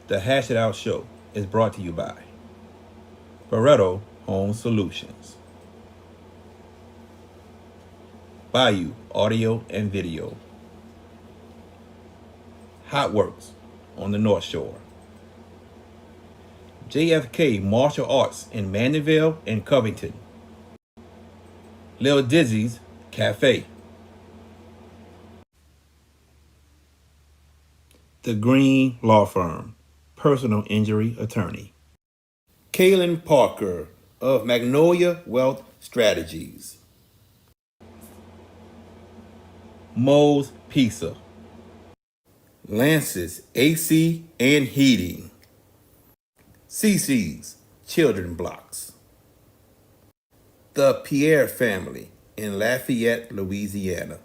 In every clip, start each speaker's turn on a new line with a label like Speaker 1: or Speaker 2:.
Speaker 1: The Hash It Out Show is brought to you by Barreto Home Solutions, Bayou Audio and Video, Hot Works on the North Shore, JFK Martial Arts in Mandeville and Covington, Lil Dizzy's Cafe, The Green Law Firm, personal injury attorney, Kaylin Parker of Magnolia Wealth Strategies, Moe's Pizza, Lance's AC and Heating, CC's Children Blocks, The Pierre Family in Lafayette, Louisiana,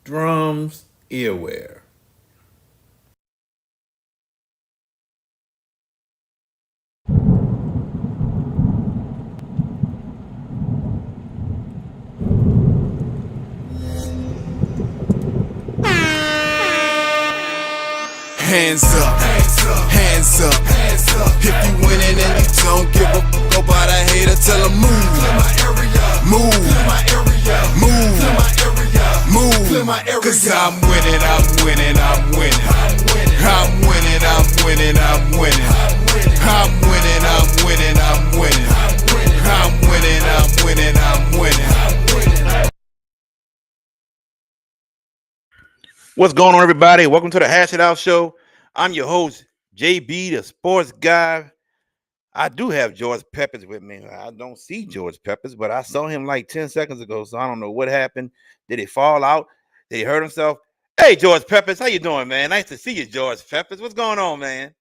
Speaker 1: Drums Earwear.
Speaker 2: Hands up, hands up. If you winning and you don't give a fuck about a hater, tell them move, move, move, move. Cause I'm winning, I'm winning, I'm winning. I'm winning, I'm winning, I'm winning. I'm winning, I'm winning, I'm winning. I'm winning, I'm winning, I'm winning.
Speaker 1: What's going on, everybody? Welcome to the Hash It Out Show. I'm your host, JB, the sports guy. I do have George Peppers with me. I don't see George Peppers, but I saw him like 10 seconds ago, so I don't know what happened. Did he fall out? Did he hurt himself? Hey, George Peppers, how you doing, man? Nice to see you, George Peppers. What's going on, man?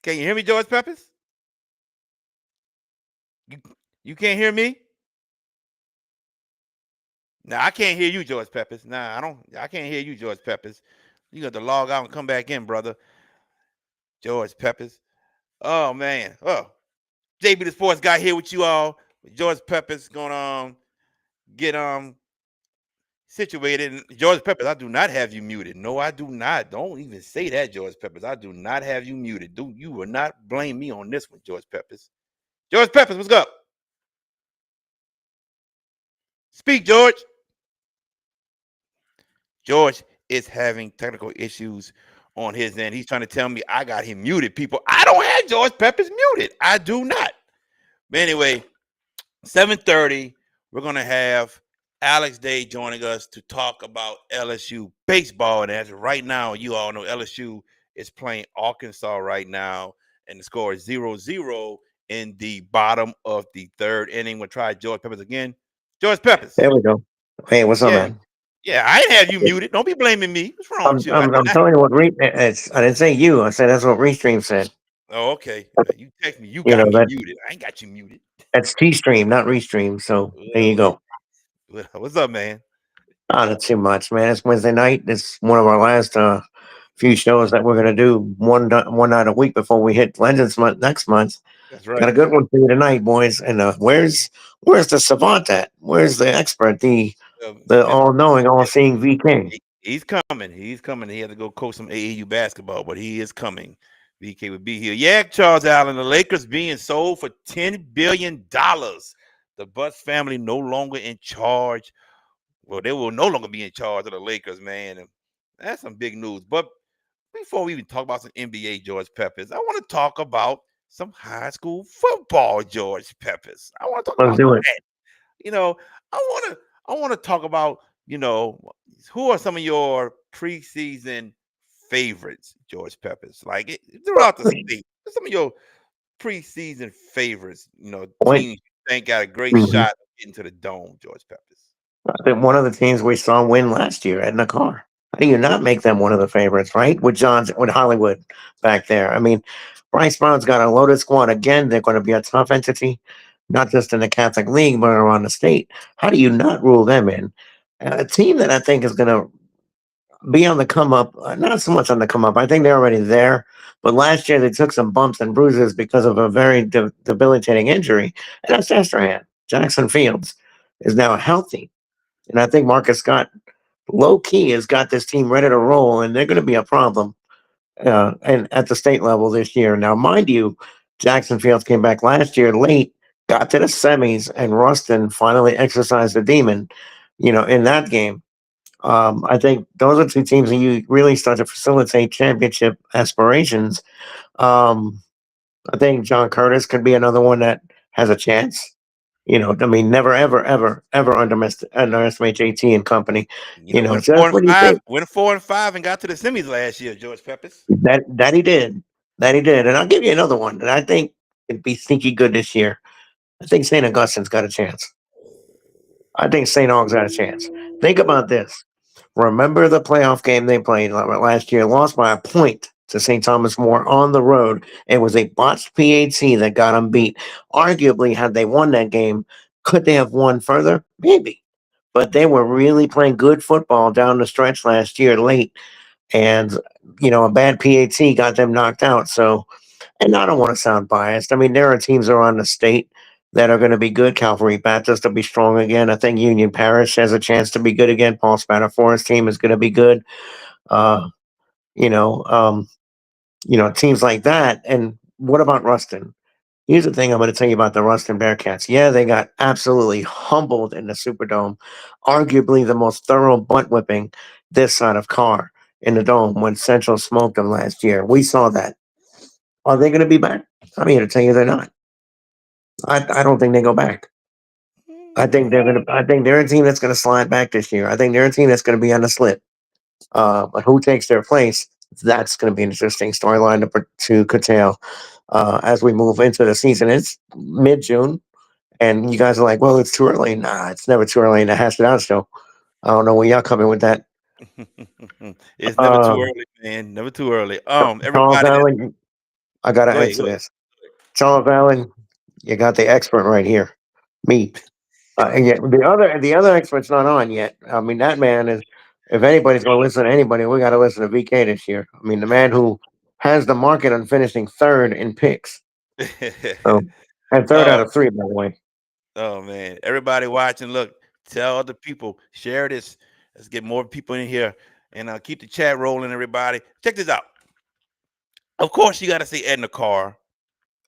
Speaker 1: Can you hear me, George Peppers? You can't hear me? Nah, I can't hear you, George Peppers. Nah, I can't hear you, George Peppers. You got to log out and come back in, brother. George Peppers. Oh man. Oh. JB the sports guy here with you all. George Peppers gonna get situated. And George Peppers, I do not have you muted. No, I do not. Don't even say that, George Peppers. I do not have you muted. You will not blame me on this one, George Peppers. George Peppers, what's up? Speak, George. George is having technical issues on his end. He's trying to tell me I got him muted, people. I don't have George Peppers muted. I do not. But anyway, 7:30, we're going to have Alex Day joining us to talk about LSU baseball. And as of right now, you all know LSU is playing Arkansas right now, and the score is 0-0 in the bottom of the third inning. We'll try George Peppers again. George Peppers.
Speaker 3: There we go. Hey, what's up,
Speaker 1: Yeah.
Speaker 3: man?
Speaker 1: Yeah, I didn't have you muted. Don't be blaming me. What's wrong with you?
Speaker 3: I'm telling you what I didn't say you. I said that's what Restream said.
Speaker 1: Oh, okay. You text me. You
Speaker 3: You
Speaker 1: got
Speaker 3: know
Speaker 1: me
Speaker 3: that
Speaker 1: muted. I ain't got you muted.
Speaker 3: that's T-Stream, not Restream. So there you go.
Speaker 1: What's up, man?
Speaker 3: Oh, not too much, man. It's Wednesday night. It's one of our last few shows that we're gonna do one night a week before we hit Legends month next month.
Speaker 1: That's
Speaker 3: Got a
Speaker 1: right.
Speaker 3: good one for you tonight, boys. And where's the savant at? Where's the expert? The all-knowing, all-seeing V King.
Speaker 1: He's coming. He's coming. He had to go coach some AAU basketball, but he is coming. VK would be here. Yeah, Charles Allen, the Lakers being sold for $10 billion. The Butts family no longer in charge. Well, they will no longer be in charge of the Lakers, man. And that's some big news. But before we even talk about some NBA, George Peppers, I want to talk about some high school football, George Peppers. I want to talk
Speaker 3: Let's
Speaker 1: about
Speaker 3: do it.
Speaker 1: that. You know, I want to talk about, who are some of your preseason favorites, George Peppers? Like throughout the state, some of your preseason favorites, teams you think got a great shot of getting to the dome, George Peppers.
Speaker 3: One of the teams we saw win last year at Nakar. How do you not make them one of the favorites, right? With Hollywood back there. I mean, Bryce Brown's got a loaded squad again. They're going to be a tough entity, not just in the Catholic League, but around the state. How do you not rule them in? A team that I think is going to be on the come up, not so much on the come up. I think they're already there. But last year they took some bumps and bruises because of a very debilitating injury. And that's Estrahan. Jackson Fields is now healthy. And I think Marcus Scott low key has got this team ready to roll, and they're going to be a problem. And at the state level this year. Now, mind you, Jackson Fields came back last year late, got to the semis, and Ruston finally exercised the demon. In that game. I think those are two teams that you really start to facilitate championship aspirations. Um, I think John Curtis could be another one that has a chance. I mean, never, ever, ever, ever underestimate JT and company.
Speaker 1: Went four
Speaker 3: Just
Speaker 1: and
Speaker 3: when you
Speaker 1: five,
Speaker 3: think
Speaker 1: went 4 and 5, and got to the semis last year. George Peppers.
Speaker 3: that he did, and I'll give you another one that I think it'd be sneaky good this year. I think St. Augustine's got a chance. I think St. Aug's got a chance. Think about this. Remember the playoff game they played last year? Lost by a point to St. Thomas More on the road. It was a botched PAT that got them beat. Arguably, had they won that game, could they have won further? Maybe. But they were really playing good football down the stretch last year late. And, a bad PAT got them knocked out. So, and I don't want to sound biased. I mean, there are teams around the state that are going to be good. Calvary Baptist will be strong again. I think Union Parish has a chance to be good again. Paul Spatafore's team is going to be good. Uh, you know, um, teams like that. And what about Ruston? Here's the thing I'm going to tell you about the Ruston Bearcats. Yeah, they got absolutely humbled in the Superdome, arguably the most thorough butt whipping this side of Carr in the dome when Central smoked them last year. We saw that. Are they going to be back? I'm here to tell you they're not. I don't think they go back. I think they're gonna. I think they're a team that's gonna slide back this year. I think they're a team that's gonna be on the slip. But who takes their place? That's going to be an interesting storyline to curtail as we move into the season. It's mid June, and you guys are like, "Well, it's too early." Nah, it's never too early to hash it out. Still, I don't know where y'all coming with that.
Speaker 1: It's never too
Speaker 3: Um,
Speaker 1: early, man. Never too early.
Speaker 3: Charles
Speaker 1: Everybody that
Speaker 3: Allen, I gotta
Speaker 1: go ahead,
Speaker 3: answer
Speaker 1: go ahead.
Speaker 3: this. Charles Allen, you got the expert right here, me. And yet the other expert's not on yet. I mean, that man is. If anybody's going to listen to anybody, we got to listen to VK this year. I mean, the man who has the market on finishing third in picks, so and third out
Speaker 1: Oh,
Speaker 3: of three, by the way.
Speaker 1: oh man. Everybody watching, look, tell other people, share this. Let's get more people in here and keep the chat rolling, everybody. Check this out. Of course, you got to say Edna Carr.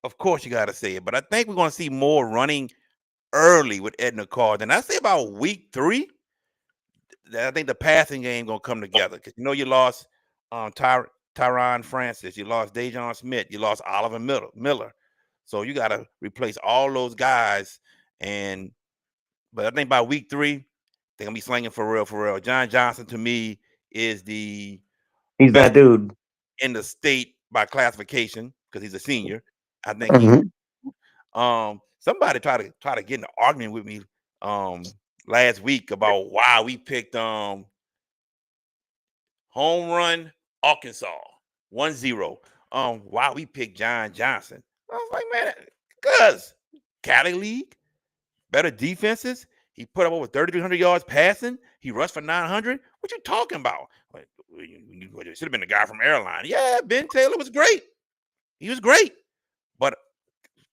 Speaker 1: Of course, you got to say it. But I think we're going to see more running early with Edna Carr. Then I say about week 3, I think the passing game gonna come together because you lost Tyron Francis, you lost Dejon Smith, you lost Oliver Miller, so you got to replace all those guys. And but I think by week 3, they're gonna be slinging for real, for real. John Johnson to me is the
Speaker 3: He's that
Speaker 1: best
Speaker 3: dude.
Speaker 1: in the state by classification because he's a senior. I think he
Speaker 3: Hmm.
Speaker 1: somebody try to get in an argument with me um last week about why we picked home run Arkansas 1-0. Why we picked John Johnson. I was like, man, cuz Cali League, better defenses. He put up over 3,300 yards passing. He rushed for 900. What you talking about? Like, it should have been the guy from Airline. Yeah, Ben Taylor was great. He was great. But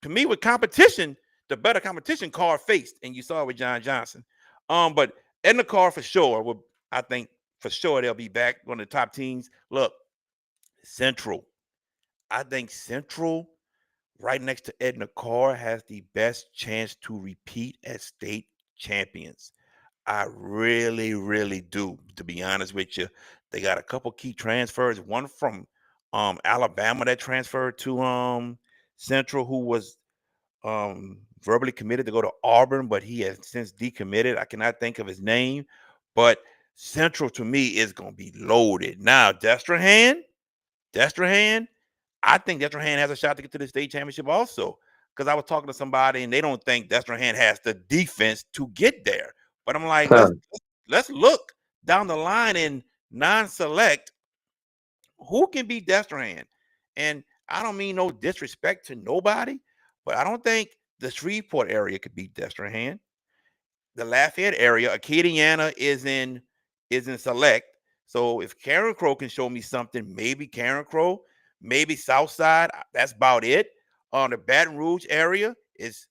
Speaker 1: to me, with competition, the better competition Carr faced, and you saw it with John Johnson. But Edna Carr for sure I think for sure they'll be back one of the top teams. Look, Central. I think Central, right next to Edna Carr, has the best chance to repeat as state champions. I really, really do. To be honest with you, they got a couple key transfers. One from Alabama that transferred to Central, who was verbally committed to go to Auburn, but he has since decommitted. I cannot think of his name, but Central to me is going to be loaded. Now, Destrehan, I think Destrehan has a shot to get to the state championship also. Because I was talking to somebody and they don't think Destrehan has the defense to get there. But I'm like,
Speaker 3: Huh.
Speaker 1: let's look down the line in non-select who can beat Destrehan. And I don't mean no disrespect to nobody, but I don't think the Shreveport area could beat Destrehan. The Lafayette area, Acadiana is in select. So if Karen Crow can show me something, maybe Karen Crow, maybe Southside. That's about it. The Baton Rouge area is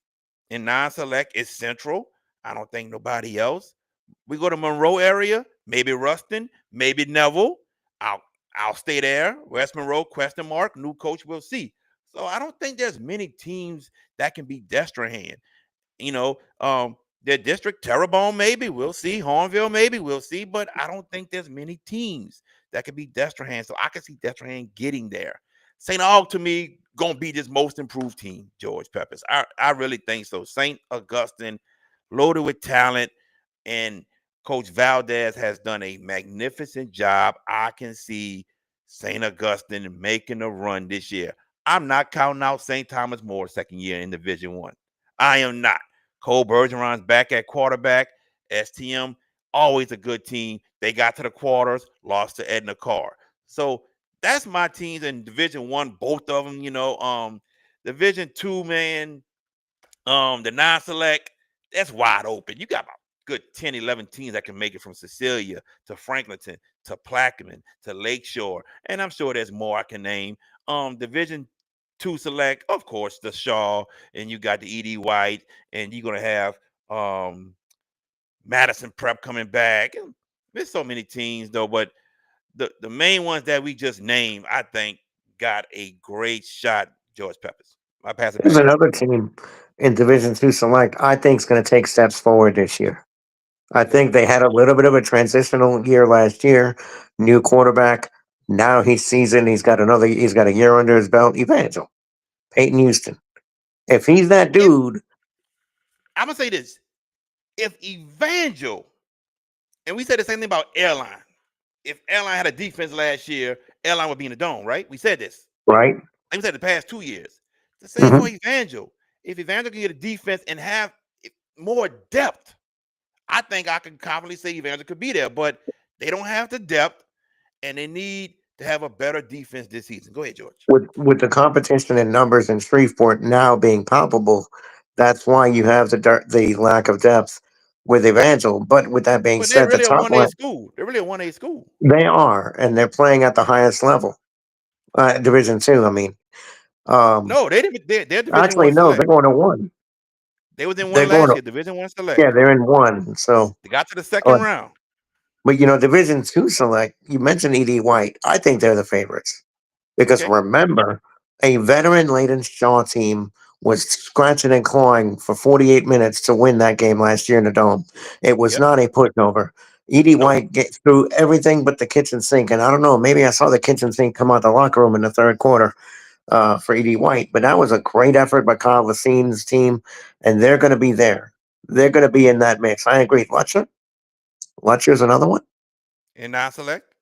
Speaker 1: in non-select. It's central. I don't think nobody else. We go to Monroe area, maybe Rustin, maybe Neville. I'll I'll stay there. West Monroe, question mark. New coach, we'll see. So I don't think there's many teams that can be Destrehan. You know, their district, Terrebonne, maybe we'll see. Hornville, maybe we'll see. But I don't think there's many teams that can be Destrehan. So I can see Destrehan getting there. St. Aug to me gonna be this most improved team, George Peppers. I really think so. St. Augustine, loaded with talent, and Coach Valdez has done a magnificent job. I can see St. Augustine making a run this year. I'm not counting out St. Thomas More second year in Division One. I am not. Cole Bergeron's back at quarterback. STM, always a good team. They got to the quarters, lost to Edna Carr. So that's my teams in Division One, both of them. Division Two, man, the non-select, that's wide open. You got about good 10, 11 teams that can make it from Cecilia to Franklinton to Plaquemine to Lakeshore. And I'm sure there's more I can name. Division two select, of course, the Shaw, and you got the ED White, and you're gonna have Madison Prep coming back. And there's so many teams though, but the main ones that we just named, I think, got a great shot. George Peppers. I pass it
Speaker 3: There's
Speaker 1: back to you.
Speaker 3: another team in Division Two Select I think is going to take steps forward this year. I think they had a little bit of a transitional year last year. New quarterback. Now he's seasoned. He's got another. He's got a year under his belt. Evangel Peyton Houston. If he's that
Speaker 1: If
Speaker 3: dude,
Speaker 1: I'm gonna say this, if Evangel, and we said the same thing about Airline. If Airline had a defense last year, Airline would be in the dome, right? We said this.
Speaker 3: right?
Speaker 1: Like we said the past 2 years. The same for
Speaker 3: Hmm.
Speaker 1: Evangel. If Evangel can get a defense and have more depth, I think I can confidently say Evangel could be there. But they don't have the depth, and they need to have a better defense this season. Go ahead, George.
Speaker 3: With the competition in numbers in Shreveport now being palpable, that's why you have the lack of depth with Evangel. But with that being
Speaker 1: But they're
Speaker 3: said, the
Speaker 1: really a
Speaker 3: top
Speaker 1: 1A
Speaker 3: line
Speaker 1: school. They're really a 1A school.
Speaker 3: they are, and they're playing at the highest level, Division Two. I mean, um,
Speaker 1: No, they didn't. They're Division
Speaker 3: actually,
Speaker 1: One
Speaker 3: no,
Speaker 1: select.
Speaker 3: they're going to one.
Speaker 1: They was in
Speaker 3: They're
Speaker 1: one
Speaker 3: going
Speaker 1: last
Speaker 3: to
Speaker 1: year, Division One select.
Speaker 3: yeah, they're in one. So,
Speaker 1: They got to the
Speaker 3: uh,
Speaker 1: second round.
Speaker 3: but Division Two select. You mentioned Ed White. I think they're the favorites because
Speaker 1: Okay.
Speaker 3: remember, a veteran Leighton Shaw team was scratching and clawing for 48 minutes to win that game last year in the dome. It was
Speaker 1: Yep.
Speaker 3: not a pushover. Ed
Speaker 1: Nope.
Speaker 3: White gets through everything but the kitchen sink, and I don't know. Maybe I saw the kitchen sink come out the locker room in the third quarter for Ed White, but that was a great effort by Kyle Vacine's team, and they're going to be there. They're going to be in that mix. I agree. Lutcher's another one.
Speaker 1: In non-select.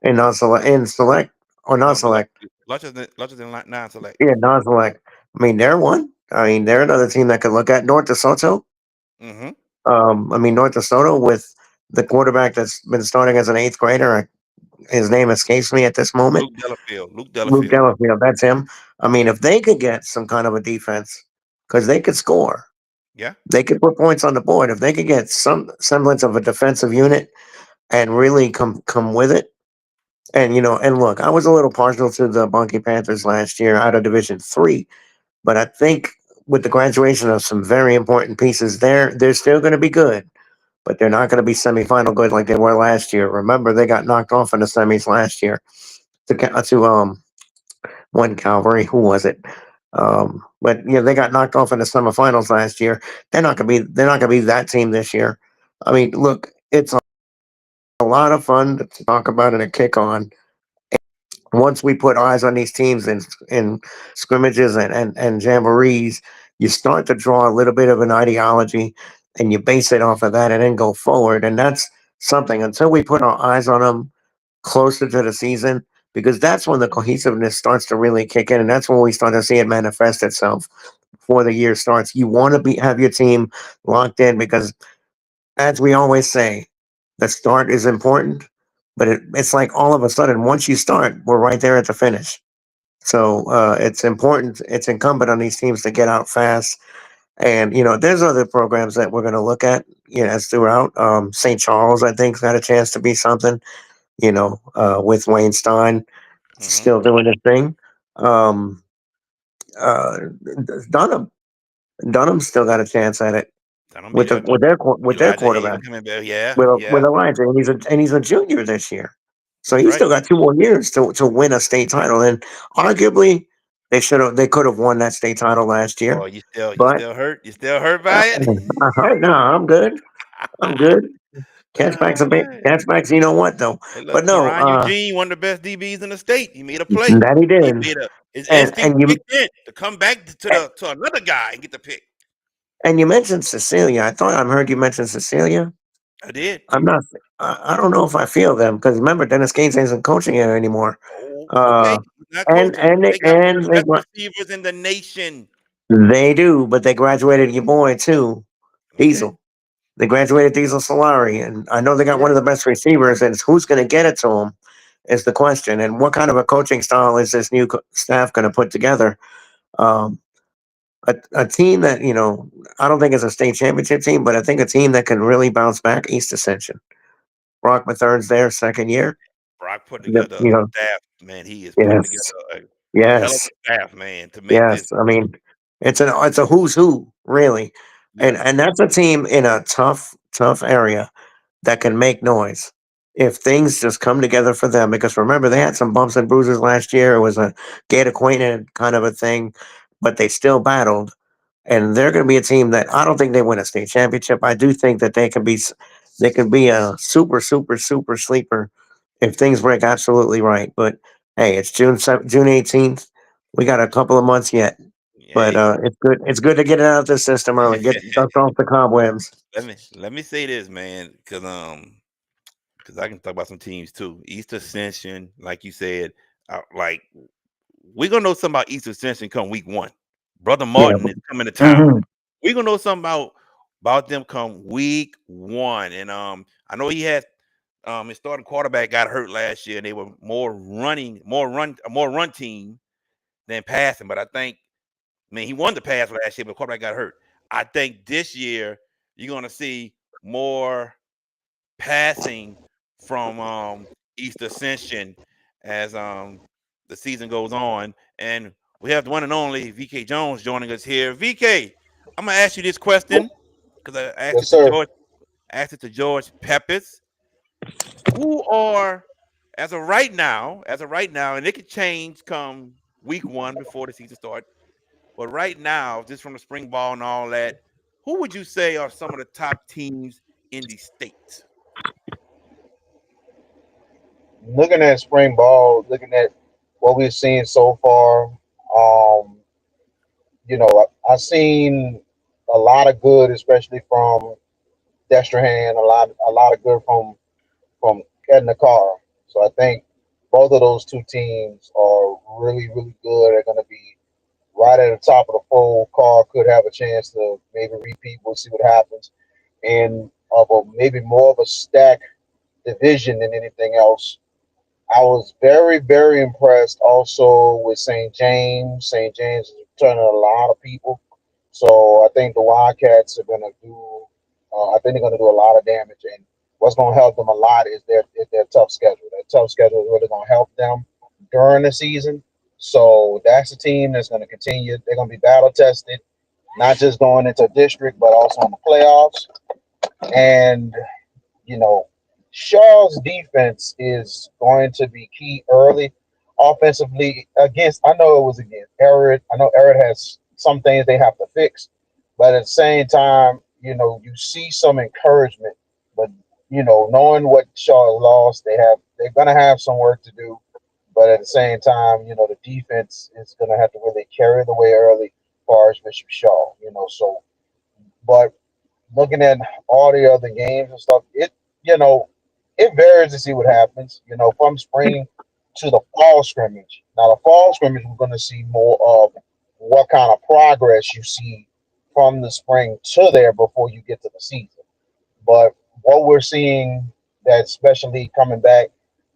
Speaker 3: And non-select, in select or
Speaker 1: No,
Speaker 3: non-select.
Speaker 1: Lunches in non-select.
Speaker 3: Yeah, non-select. I mean, they're one. I mean, they're another team that could look at North DeSoto.
Speaker 1: Mm-hmm.
Speaker 3: I mean, North DeSoto with the quarterback that's been starting as an eighth grader. His name escapes me at this moment.
Speaker 1: Luke Delafield. Luke
Speaker 3: Luke
Speaker 1: Delafield.
Speaker 3: Delafield, that's him. I mean, if they could get some kind of a defense, because they could score,
Speaker 1: Yeah.
Speaker 3: they could put points on the board. If they could get some semblance of a defensive unit and really come with it, and look, I was a little partial to the Bunky Panthers last year out of Division Three, but I think with the graduation of some very important pieces, they're still going to be good, but they're not going to be semifinal good like they were last year. Remember, they got knocked off in the semis last year to one Calvary. Who was it? But they got knocked off in the semifinals last year. They're not gonna be that team this year. I mean, look, it's a lot of fun to talk about and a kick on. Once we put eyes on these teams in scrimmages and jamborees, you start to draw a little bit of an ideology and you base it off of that and then go forward. And that's something until we put our eyes on them closer to the season, because that's when the cohesiveness starts to really kick in. And that's when we start to see it manifest itself before the year starts. You want to have your team locked in because, as we always say, the start is important, but it's like all of a sudden, once you start, we're right there at the finish. So it's important. It's incumbent on these teams to get out fast. And there's other programs that we're going to look at. As throughout St. Charles, I think, got a chance to be something. With Wayne Stein
Speaker 1: Mm-hmm.
Speaker 3: still doing his thing. Um, uh, Dunham, Dunham's still got a chance at it.
Speaker 1: I don't be
Speaker 3: with
Speaker 1: there.
Speaker 3: their
Speaker 1: Elijah Hayden
Speaker 3: quarterback
Speaker 1: coming back. Yeah,
Speaker 3: with
Speaker 1: yeah.
Speaker 3: Elijah, and he's a junior this year, so
Speaker 1: That's
Speaker 3: he's
Speaker 1: right.
Speaker 3: still got 2 more years to win a state title. And arguably, they could have won that state title last year,
Speaker 1: Oh, you
Speaker 3: but
Speaker 1: still hurt? You still hurt by it?
Speaker 3: no, I'm good. I'm good.
Speaker 1: Oh, man.
Speaker 3: Catchbacks. You know what though?
Speaker 1: Hey,
Speaker 3: But
Speaker 1: look,
Speaker 3: no,
Speaker 1: Teron Eugene, one of the best DBs in the state. He made a play.
Speaker 3: that he
Speaker 1: He
Speaker 3: did.
Speaker 1: made his
Speaker 3: And
Speaker 1: instinct
Speaker 3: you
Speaker 1: kicked in to come back to another guy and get the pick.
Speaker 3: and you mentioned Cecilia. I thought I heard you mention Cecilia.
Speaker 1: I did.
Speaker 3: I'm not. I don't know if I feel them because remember Dennis Gaines isn't coaching here anymore.
Speaker 1: Oh, okay.
Speaker 3: Uh,
Speaker 1: He's not coaching, but they got one of
Speaker 3: and
Speaker 1: the best receivers in the nation.
Speaker 3: they do, but they graduated your boy too,
Speaker 1: Okay.
Speaker 3: Diesel. They graduated Diesel Solari, and I know they got
Speaker 1: Yeah.
Speaker 3: one of the best receivers. And it's who's going to get it to him is the question. And what kind of a coaching style is this new staff going to put together? Um, a team that I don't think is a state championship team, but I think a team that can really bounce back. East Ascension. Brock Mathern's there, second year.
Speaker 1: Brock put
Speaker 3: The,
Speaker 1: together
Speaker 3: you
Speaker 1: a
Speaker 3: know,
Speaker 1: staff, man. He is putting together
Speaker 3: yes,
Speaker 1: a hell of
Speaker 3: yes,
Speaker 1: a staff, man, to make this.
Speaker 3: yes. I mean, it's a who's who really,
Speaker 1: Yeah.
Speaker 3: and that's a team in a tough area that can make noise if things just come together for them. Because remember, they had some bumps and bruises last year. It was a get acquainted kind of a thing, but they still battled. And they're going to be a team that I don't think they win a state championship. I do think that they can be a super sleeper if things break absolutely right. But hey, it's June 18th. We got a couple of months yet, but
Speaker 1: Hey,
Speaker 3: it's good. It's good to get it out of the system early. Get dust off the cobwebs.
Speaker 1: let me say this, man, because I can talk about some teams too. East Ascension, like you said, like we're gonna know something about East Ascension come week one. Brother
Speaker 3: Yeah.
Speaker 1: Martin is coming to town.
Speaker 3: Mhm.
Speaker 1: We're gonna know something about them come week one. And I know he had his starting quarterback got hurt last year, and they were more run team than passing. But I think, man, he won the pass last year, but the quarterback got hurt. I think this year you're gonna see more passing from East Ascension as the season goes on. And we have the one and only VK Jones joining us here. VK, I'm gonna ask you this question because I asked
Speaker 4: Yes,
Speaker 1: it to
Speaker 4: sir.
Speaker 1: George Peppers. Who are as of right now, and it could change come week one before the season starts. But right now, just from the spring ball and all that, who would you say are some of the top teams in the state?
Speaker 4: Looking at spring ball, looking at what we've seen so far, um, I seen a lot of good, especially from Destrehan. A lot of good from Edna Carr. So I think both of those two teams are really, really good. They're going to be right at the top of the fold. Carr could have a chance to maybe repeat. We'll see what happens. And of a maybe more of a stack division than anything else. I was very, very impressed also with St. James. St. James is returning a lot of people. So I think the Wildcats are going to do, I think they're going to do a lot of damage. And what's going to help them a lot is their tough schedule. Their tough schedule is really going to help them during the season. So that's a team that's going to continue. They're going to be battle tested, not just going into district, but also in the playoffs. And you know, Shaw's defense is going to be key early offensively against. I know it was against Everett. I know Everett has some things they have to fix, but at the same time, you see some encouragement. But knowing what Shaw lost, they're gonna have some work to do. But at the same time, the defense is gonna have to really carry the way early as far as Bishop Shaw. So but looking at all the other games and stuff, you know it varies to see what happens. From spring to the fall scrimmage. Now the fall scrimmage, we're going to see more of what kind of progress you see from the spring to there before you get to the season. But what we're seeing, that especially coming back,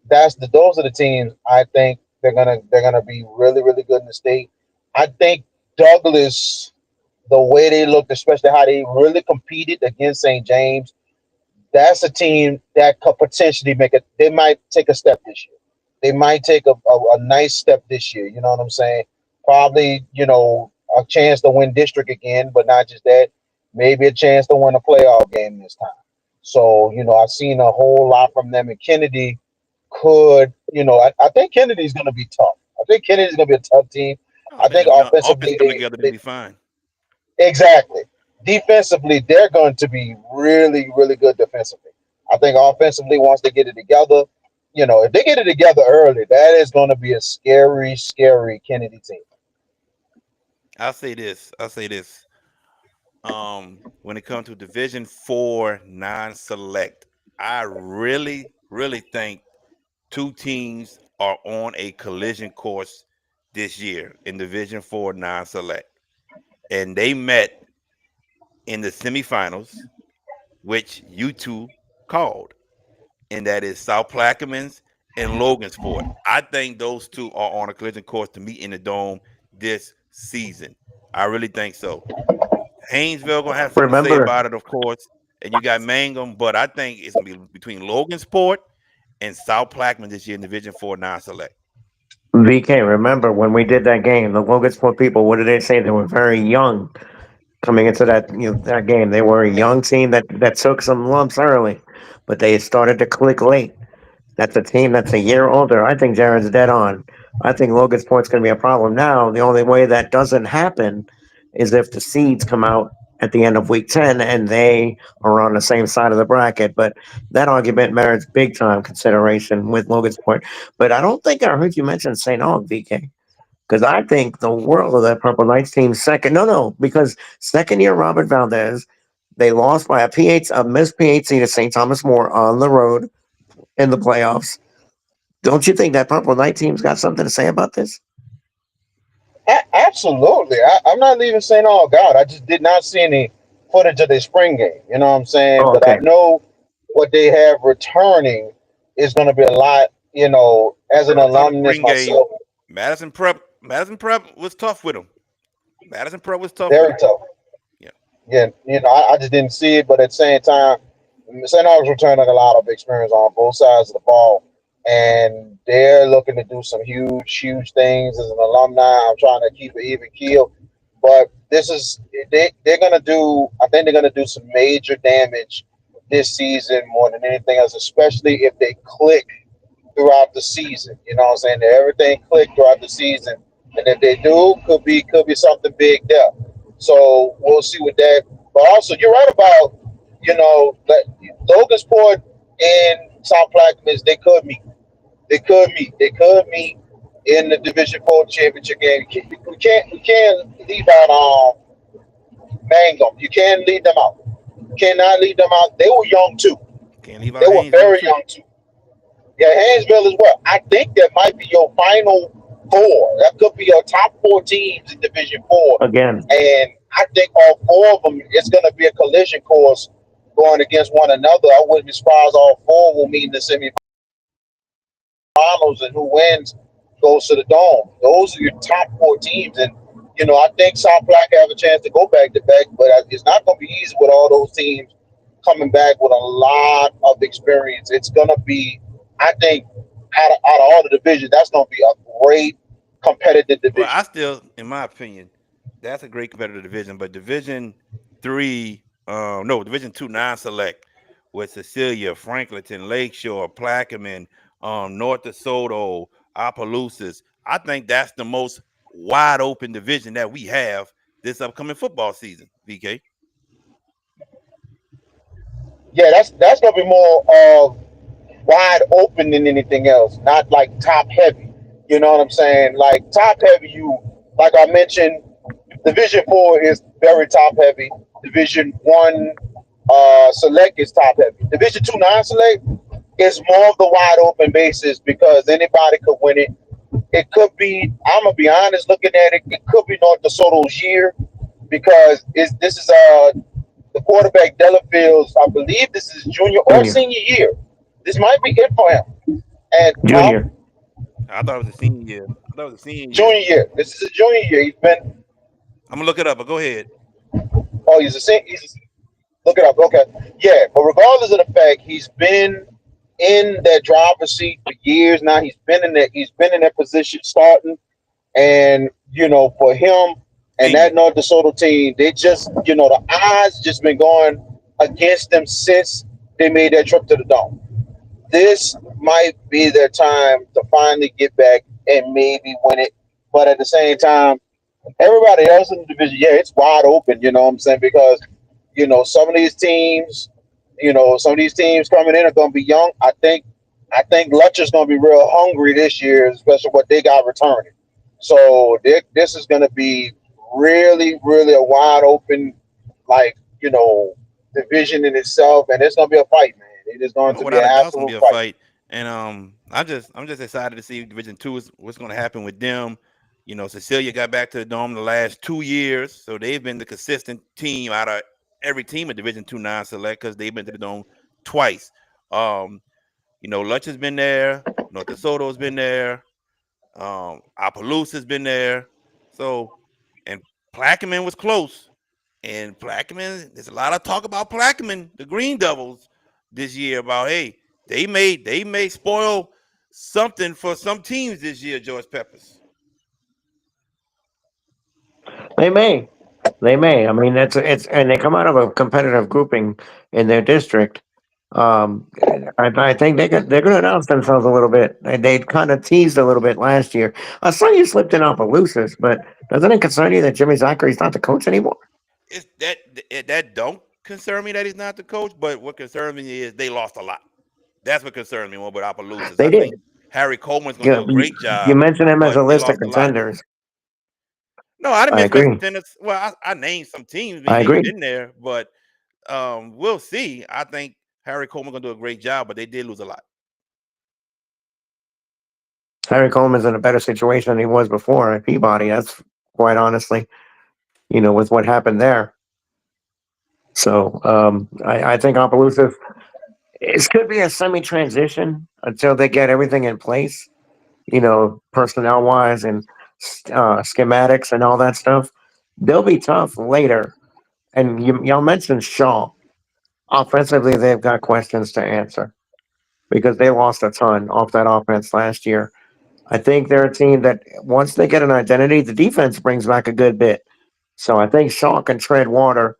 Speaker 4: those are the teams I think they're gonna be really, really good in the state. I think Douglas, the way they looked, especially how they really competed against St. James, that's a team that could potentially make it. They might take a step this year. They might take a nice step this year. You know what I'm saying? Probably, a chance to win district again, but not just that. maybe a chance to win a playoff game this time. So, I've seen a whole lot from them, and Kennedy could, I think Kennedy's going to be tough. I think Kennedy's going to be a tough team.
Speaker 1: Oh
Speaker 4: I
Speaker 1: man,
Speaker 4: think
Speaker 1: when the offense
Speaker 4: offensively,
Speaker 1: come together, they'll be fine.
Speaker 4: exactly. Defensively, they're going to be really, really good defensively. I think offensively, once they get it together, if they get it together early, that is going to be a scary, scary Kennedy team.
Speaker 1: I'll say this. I'll say this. When it comes to Division 4 non-select, I really, really think two teams are on a collision course this year in Division 4 non-select, and they met in the semifinals, which you two called, and that is South Plaquemines and Logansport. I think those two are on a collision course to meet in the dome this season. I really think so. Haynesville gonna have something to say
Speaker 3: Remember,
Speaker 1: about it, of course, and you got Mangum, but I think it's gonna be between Logansport and South Plaquemines this year in Division 4 non-select.
Speaker 3: VK, remember when we did that game, the Logansport people, what did they say? They were very young coming into that game. They were a young team that took some lumps early, but they started to click late. That's a team that's a year older. I think Jared's dead on. I think Logansport's going to be a problem now. The only way that doesn't happen is if the seeds come out at the end of week 10 and they are on the same side of the bracket. But that argument merits big time consideration with Logansport. But I don't think I heard you mention St. Aug, VK. Because I think the world of that Purple Knights team second. No, because second year Robert Valdez, they lost by a missed PHC to St. Thomas More on the road in the playoffs. Don't you think that Purple Knight team's got something to say about this?
Speaker 4: Absolutely. I'm not leaving St. All God. I just did not see any footage of their spring game. You know what I'm saying?
Speaker 3: Oh,
Speaker 4: But I
Speaker 3: okay.
Speaker 4: know what they have returning is going to be a lot. As an
Speaker 1: I saw the
Speaker 4: alumnus
Speaker 1: spring game.
Speaker 4: myself,
Speaker 1: Madison Prep was tough with them. Madison Prep was tough with
Speaker 4: very
Speaker 1: them.
Speaker 4: tough.
Speaker 1: Yeah.
Speaker 4: Yeah, I just didn't see it, but at the same time, St. Augustine returning a lot of experience on both sides of the ball, and they're looking to do some huge, huge things as an alumni. I'm trying to keep it even keel, but this is they're gonna do. I think they're gonna do some major damage this season more than anything else, especially if they click throughout the season. You know what I'm saying? That everything click throughout the season, and if they do, could be something big there. So we'll see with that. But also, you're right about that Logansport and South Plaquemines, they could meet. They could meet. They could meet in the Division 4 championship game. We can't leave out Mangum. You can't leave them out. You cannot leave them out. They were young too.
Speaker 1: Can't leave
Speaker 4: They
Speaker 1: out
Speaker 4: were
Speaker 1: Haynesville
Speaker 4: very
Speaker 1: too.
Speaker 4: young too. Yeah, Haynesville as well. I think that might be your final four. That could be your top four teams in Division 4.
Speaker 3: Again,
Speaker 4: And I think all four of them is going to be a collision course going against one another. I wouldn't be surprised all four will meet in the semifinals, and who wins goes to the dome. Those are your top four teams. And, I think South Black have a chance to go back to back, but it's not going to be easy with all those teams coming back with a lot of experience. It's going to be, I think, out of all the divisions, that's going to be a great competitive
Speaker 1: Well,
Speaker 4: division.
Speaker 1: I still, in my opinion, that's a great competitive division. But Division 3, no, Division 2 non-select with Cecilia, Franklinton, Lakeshore, Plaquemine, North DeSoto, Opelousas. I think that's the most wide open division that we have this upcoming football season. VK.
Speaker 4: Yeah, that's going to be more wide open than anything else, not like top heavy. You know what I'm saying? Like top heavy, like I mentioned, Division 4 is very top heavy. Division 1 select is top heavy. Division 2 non-select is more of the wide open basis because anybody could win it. It could be, I'm gonna be honest, looking at it, it could be North DeSoto's year because this is the quarterback Delafields. I believe this is junior or
Speaker 3: junior,
Speaker 4: senior year. This might be it for him. And
Speaker 3: junior.
Speaker 1: I thought it was a senior year. I thought it was a senior year.
Speaker 4: junior year. This is a junior year. He's been.
Speaker 1: I'm gonna look it up, but go ahead.
Speaker 4: Oh, he's a senior. Look it up. Okay. Yeah, but regardless of the fact, he's been in that driver's seat for years now. He's been in that. He's been in that position starting, and for him, And that North DeSoto team, they just, the odds just been going against them since they made that trip to the Dome. This might be their time to finally get back and maybe win it. But at the same time, everybody else in the division, yeah, it's wide open, you know what I'm saying? Because, some of these teams, coming in are gonna be young. I think Lutcher's gonna be real hungry this year, especially what they got returning. So this is gonna be really, really a wide open, like, division in itself, and it's gonna be a fight, man. It is going
Speaker 1: No,
Speaker 4: to be
Speaker 1: without
Speaker 4: an
Speaker 1: a doubt, it's gonna be
Speaker 4: absolute
Speaker 1: a
Speaker 4: fight.
Speaker 1: fight. And I'm just excited to see Division Two is what's gonna happen with them. Cecilia got back to the Dome the last 2 years, so they've been the consistent team out of every team in Division Two non-select because they've been to the Dome twice. Um, Lutch has been there, North DeSoto's been there, Opelousas been there. So, and Plaquemine was close. And Plaquemine, there's a lot of talk about Plaquemine, the Green Devils, this year about they may spoil something for some teams this year, George Peppers.
Speaker 3: They may. They may. I mean, it's and they come out of a competitive grouping in their district. I think they're going to announce themselves a little bit. They kind of teased a little bit last year. I saw you slipped in Opelousas, but doesn't it concern you that Jimmy Zachary's not the coach anymore?
Speaker 1: It's that don't concern me that he's not the coach, but what concerns me is they lost a lot. That's what concerns me more about Opelousas.
Speaker 3: They
Speaker 1: I
Speaker 3: did.
Speaker 1: think Harry Coleman's going to do a
Speaker 3: You,
Speaker 1: great
Speaker 3: you
Speaker 1: job,
Speaker 3: mentioned him as
Speaker 1: but
Speaker 3: a
Speaker 1: they
Speaker 3: list of
Speaker 1: lost a lot.
Speaker 3: contenders.
Speaker 1: No, I didn't
Speaker 3: I
Speaker 1: mention them as
Speaker 3: agree.
Speaker 1: contenders. Well, I named some teams.
Speaker 3: I
Speaker 1: They've
Speaker 3: agree.
Speaker 1: been there, but we'll see. I think Harry Coleman's going to do a great job, but they did lose a lot.
Speaker 3: Harry Coleman's in a better situation than he was before at Peabody. That's quite honestly, with what happened there. So I think Opelousas it could be a semi transition until they get everything in place, personnel wise and schematics and all that stuff. They'll be tough later. And y'all mentioned Shaw. Offensively, they've got questions to answer because they lost a ton off that offense last year. I think they're a team that once they get an identity, the defense brings back a good bit. So I think Shaw can tread water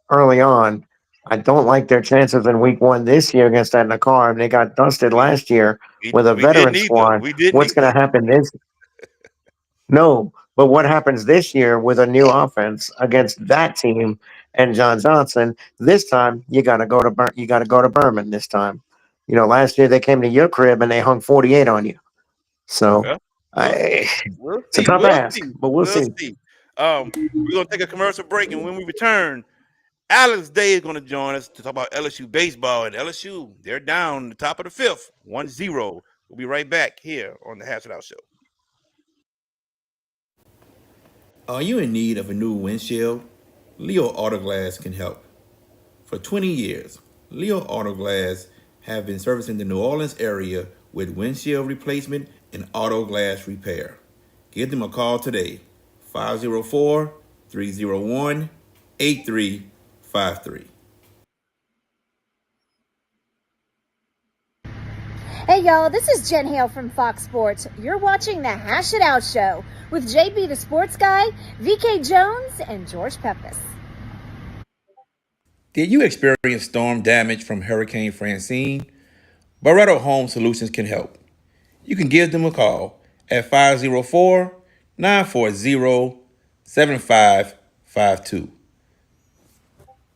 Speaker 3: early on. I don't like their chances in week one this year against that Nakar. They got dusted
Speaker 1: We
Speaker 3: last year
Speaker 1: we
Speaker 3: with a
Speaker 1: we
Speaker 3: veteran
Speaker 1: didn't either.
Speaker 3: squad.
Speaker 1: We didn't
Speaker 3: What's going
Speaker 1: either.
Speaker 3: to happen this? No, but what happens this year with a new offense against that team and John Johnson? This time you got to go to you got to go to Berman. This time, last year they came to your crib and they hung 48 on you. So
Speaker 1: Well, we'll
Speaker 3: I,
Speaker 1: see. We'll
Speaker 3: it's a
Speaker 1: see.
Speaker 3: tough
Speaker 1: We'll
Speaker 3: ask,
Speaker 1: see.
Speaker 3: but we'll
Speaker 1: We'll
Speaker 3: see.
Speaker 1: see. We're gonna take a commercial break, and when we return, Alex Day is gonna join us to talk about LSU baseball. And LSU, they're down the top of the fifth, 1-0. We'll be right back here on the Hash It Out Show. Are you in need of a new windshield? Leo Autoglass can help. For 20 years, Leo Autoglass have been servicing the New Orleans area with windshield replacement and auto glass repair. Give them a call today, 504 301 8353.
Speaker 5: Hey y'all, this is Jen Hale from Fox Sports. You're watching the Hash It Out Show with JB the Sports Guy, VK Jones, and George Peppis.
Speaker 1: Did you experience storm damage from Hurricane Francine? Barretto Home Solutions can help. You can give them a call at 504 940 7552.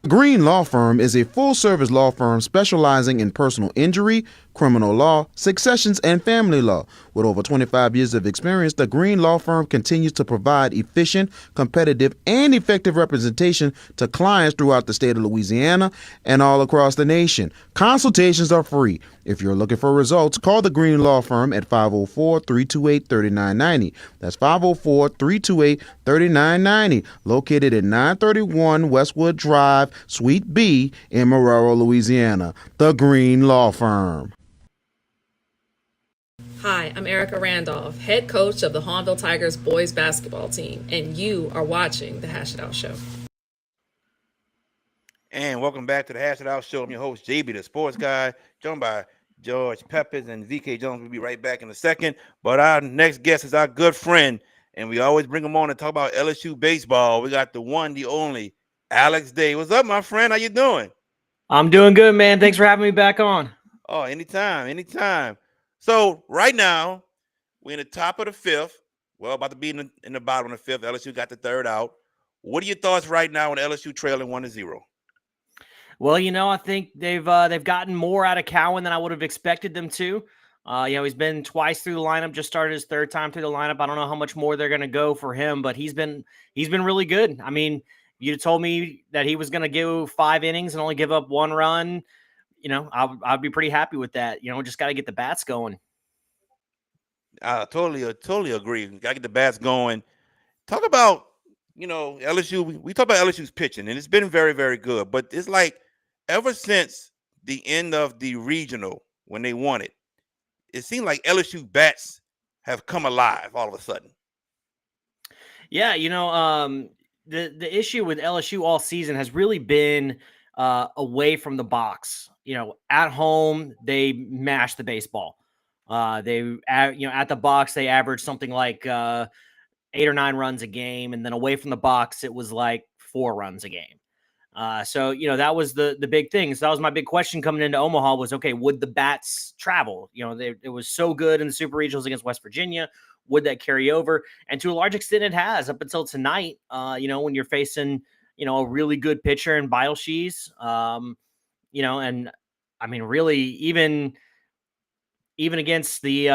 Speaker 6: Green Law Firm is a full-service law firm specializing in personal injury, criminal law, successions, and family law. With over 25 years of experience, the Green Law Firm continues to provide efficient, competitive, and effective representation to clients throughout the state of Louisiana and all across the nation. Consultations are free. If you're looking for results, call the Green Law Firm at 504-328-3990. That's 504-328-3990, located at 931 Westwood Drive, Suite B in Marrero, Louisiana. The Green Law Firm.
Speaker 7: Hi, I'm Erica Randolph, head coach of the Hahnville Tigers boys basketball team, and you are watching the Hash It Out Show.
Speaker 1: And welcome back to the Hash It Out Show. I'm your host, JB, the Sports Guy, joined by George Peppers and VK Jones. We'll be right back in a second. But our next guest is our good friend, and we always bring him on to talk about LSU baseball. We got the one, the only, Alex Day. What's up, my friend? How you doing?
Speaker 8: I'm doing good, man. Thanks for having me back on.
Speaker 1: Oh, anytime, anytime. So right now, we're in the top of the fifth. Well, about to be in the bottom of the fifth. LSU got the third out. What are your thoughts right now on LSU trailing 1-0?
Speaker 8: Well, I think they've gotten more out of Cowan than I would have expected them to. He's been twice through the lineup, just started his third time through the lineup. I don't know how much more they're going to go for him, but he's been really good. I mean, you told me that he was going to go 5 innings and only give up 1 run. I'd be pretty happy with that. Just got to get the bats going.
Speaker 1: I totally agree. Got to get the bats going. Talk about, LSU. We talk about LSU's pitching, and it's been very, very good. But it's like ever since the end of the regional when they won it, it seemed like LSU bats have come alive all of a sudden.
Speaker 8: Yeah, the issue with LSU all season has really been away from the box. At home they mash the baseball. At the box they average something like 8 or 9 runs a game, and then away from the box it was like 4 runs a game. So that was the big thing. So that was my big question coming into Omaha was, okay, would the bats travel? It was so good in the Super Regionals against West Virginia. Would that carry over? And to a large extent, it has up until tonight. When you're facing, a really good pitcher in Bielshees, and I mean, really, even against the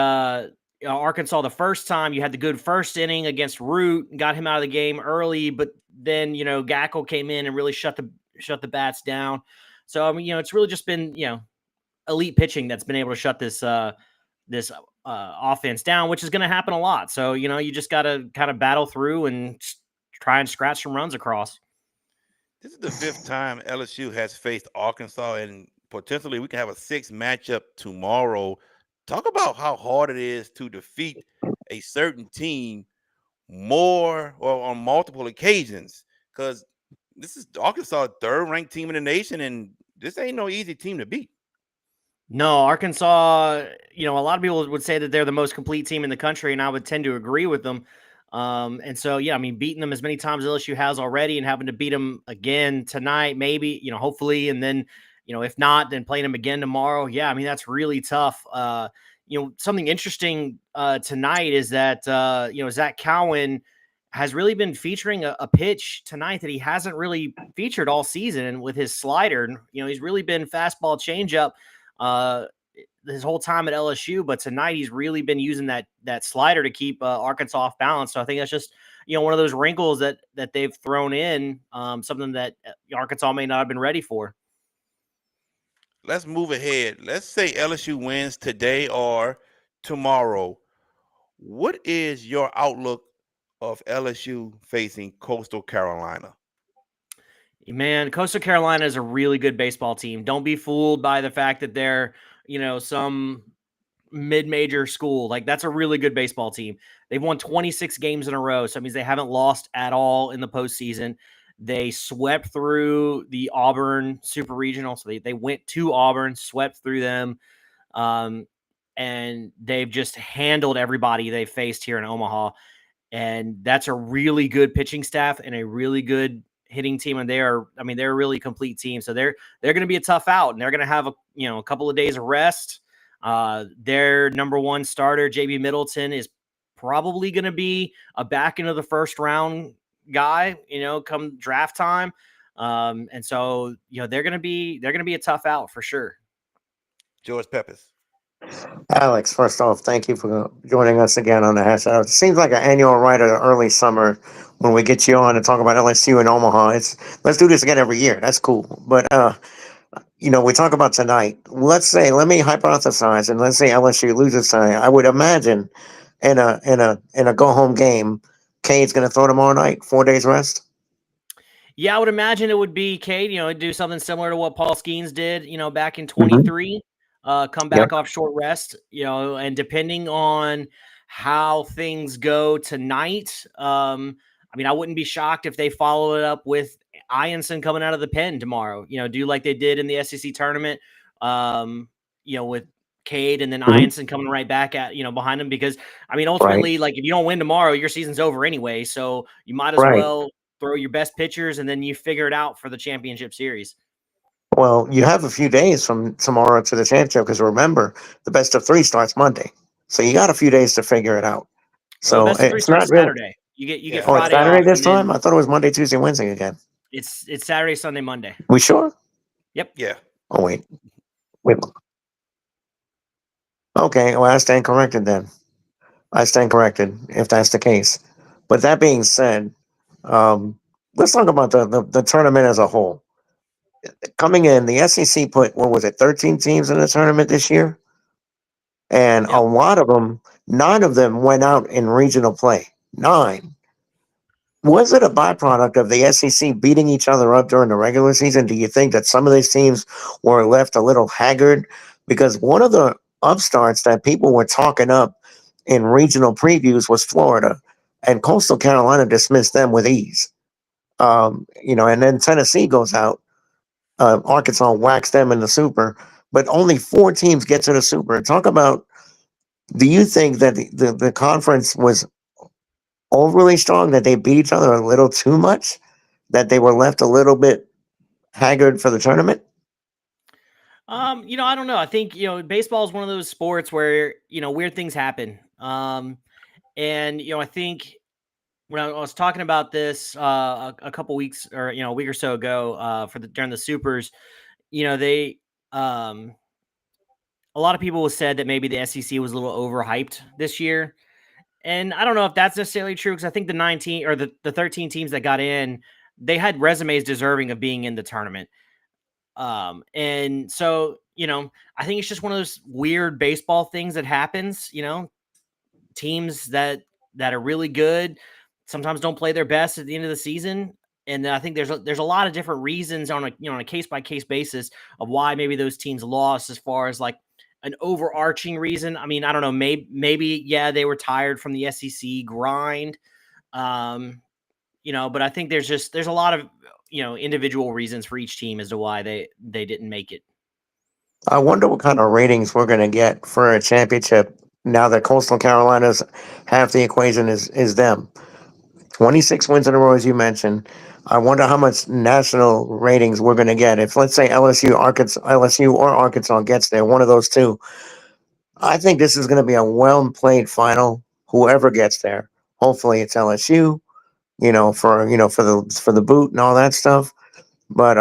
Speaker 8: Arkansas the first time, you had the good first inning against Root, got him out of the game early, but then Gackle came in and really shut the bats down. So I mean, it's really just been elite pitching that's been able to shut this offense down, which is going to happen a lot. So you just got to kind of battle through and try and scratch some runs across.
Speaker 1: This is the 5th time LSU has faced Arkansas, and potentially we can have a 6th matchup tomorrow. Talk about how hard it is to defeat a certain team more or on multiple occasions, because this is Arkansas' 3rd-ranked team in the nation, and this ain't no easy team to beat.
Speaker 8: No, Arkansas, a lot of people would say that they're the most complete team in the country, and I would tend to agree with them. And so, yeah, I mean, beating them as many times as LSU has already and having to beat them again tonight, maybe, hopefully, and then, if not, then playing them again tomorrow. Yeah, I mean, that's really tough. Something interesting tonight is that, Zach Cowan has really been featuring a pitch tonight that he hasn't really featured all season with his slider. He's really been fastball changeup his whole time at LSU, but tonight he's really been using that slider to keep Arkansas off balance. So I think that's just one of those wrinkles that they've thrown in, something that Arkansas may not have been ready for.
Speaker 1: Let's move ahead. Let's say LSU wins today or tomorrow. What is your outlook of LSU facing Coastal Carolina?
Speaker 8: Man, Coastal Carolina is a really good baseball team. Don't be fooled by the fact that they're, some mid-major school. Like, that's a really good baseball team. They've won 26 games in a row. So that means they haven't lost at all in the postseason. They swept through the Auburn Super Regional. So they went to Auburn, swept through them. And they've just handled everybody they faced here in Omaha. And that's a really good pitching staff and a really good hitting team, and they're a really complete team. So they're going to be a tough out, and they're going to have a couple of days of rest. Their number 1 starter, JB Middleton, is probably going to be a back into the first round guy, come draft time. And so they're going to be a tough out for sure.
Speaker 1: George Peppers.
Speaker 3: Alex, first off, thank you for joining us again on the Hash Out. It seems like an annual right of the early summer when we get you on to talk about LSU in Omaha. Let's do this again every year. That's cool. But we talk about tonight. Let me hypothesize, and let's say LSU loses tonight. I would imagine in a go home game, Cade's going to throw tomorrow night. 4 days rest.
Speaker 8: Yeah, I would imagine it would be Cade. Do something similar to what Paul Skeens did. Back in 23. Come back off short rest, and depending on how things go tonight, I wouldn't be shocked if they follow it up with Ianson coming out of the pen tomorrow, do like they did in the SEC tournament, with Cade and then
Speaker 3: Mhm.
Speaker 8: Ianson coming right back at behind him, because I mean ultimately like if you don't win tomorrow, your season's over anyway. So you might as
Speaker 3: Right.
Speaker 8: well throw your best pitchers and then you figure it out for the championship series.
Speaker 3: Well, you have a few days from tomorrow to the championship because remember, the best of 3 starts Monday. So you got a few days to figure it out.
Speaker 8: Well, the
Speaker 3: So
Speaker 8: best of 3
Speaker 3: it's not
Speaker 8: starts
Speaker 3: really.
Speaker 8: Saturday. You get
Speaker 1: Yeah.
Speaker 3: Oh, it's
Speaker 8: Friday
Speaker 3: Saturday
Speaker 8: off,
Speaker 3: this
Speaker 8: and then
Speaker 3: time? I thought it was Monday, Tuesday, Wednesday again.
Speaker 8: it's Saturday, Sunday, Monday.
Speaker 3: We sure?
Speaker 8: Yep.
Speaker 1: Yeah.
Speaker 3: Oh, wait. Okay, well, I stand corrected then. I stand corrected if that's the case. But that being said, um, let's talk about the tournament as a whole. Coming in, the SEC put, what was it, 13 teams in the tournament this year? And a
Speaker 8: Yep.
Speaker 3: lot of them, 9 of them went out in regional play. 9. Was it a byproduct of the SEC beating each other up during the regular season? Do you think that some of these teams were left a little haggard? Because one of the upstarts that people were talking up in regional previews was Florida, and Coastal Carolina dismissed them with ease. And then Tennessee goes out. Arkansas whacks them in the Super, but only 4 teams get to the Super. Talk about. Do you think that the conference was overly strong, that they beat each other a little too much, that they were left a little bit haggard for the tournament?
Speaker 8: I don't know. I think, baseball is one of those sports where, weird things happen. And, I think when I was talking about this a couple weeks or, a week or so ago during the Supers, they, a lot of people said that maybe the SEC was a little overhyped this year. And I don't know if that's necessarily true, because I think the 19 or the 13 teams that got in, they had resumes deserving of being in the tournament. And so, I think it's just one of those weird baseball things that happens, teams that are really good sometimes don't play their best at the end of the season. And I think there's a lot of different reasons on a case by case basis of why maybe those teams lost, as far as like an overarching reason. I mean, I don't know, maybe yeah, they were tired from the SEC grind. But I think there's a lot of individual reasons for each team as to why they didn't make it.
Speaker 3: I wonder what kind of ratings we're going to get for a championship now that Coastal Carolina's half the equation is them. 26 wins in a row, as you mentioned. I wonder how much national ratings we're going to get. If, let's say, LSU or Arkansas gets there, one of those two, I think this is going to be a well played final. Whoever gets there, hopefully it's LSU. For the boot and all that stuff. But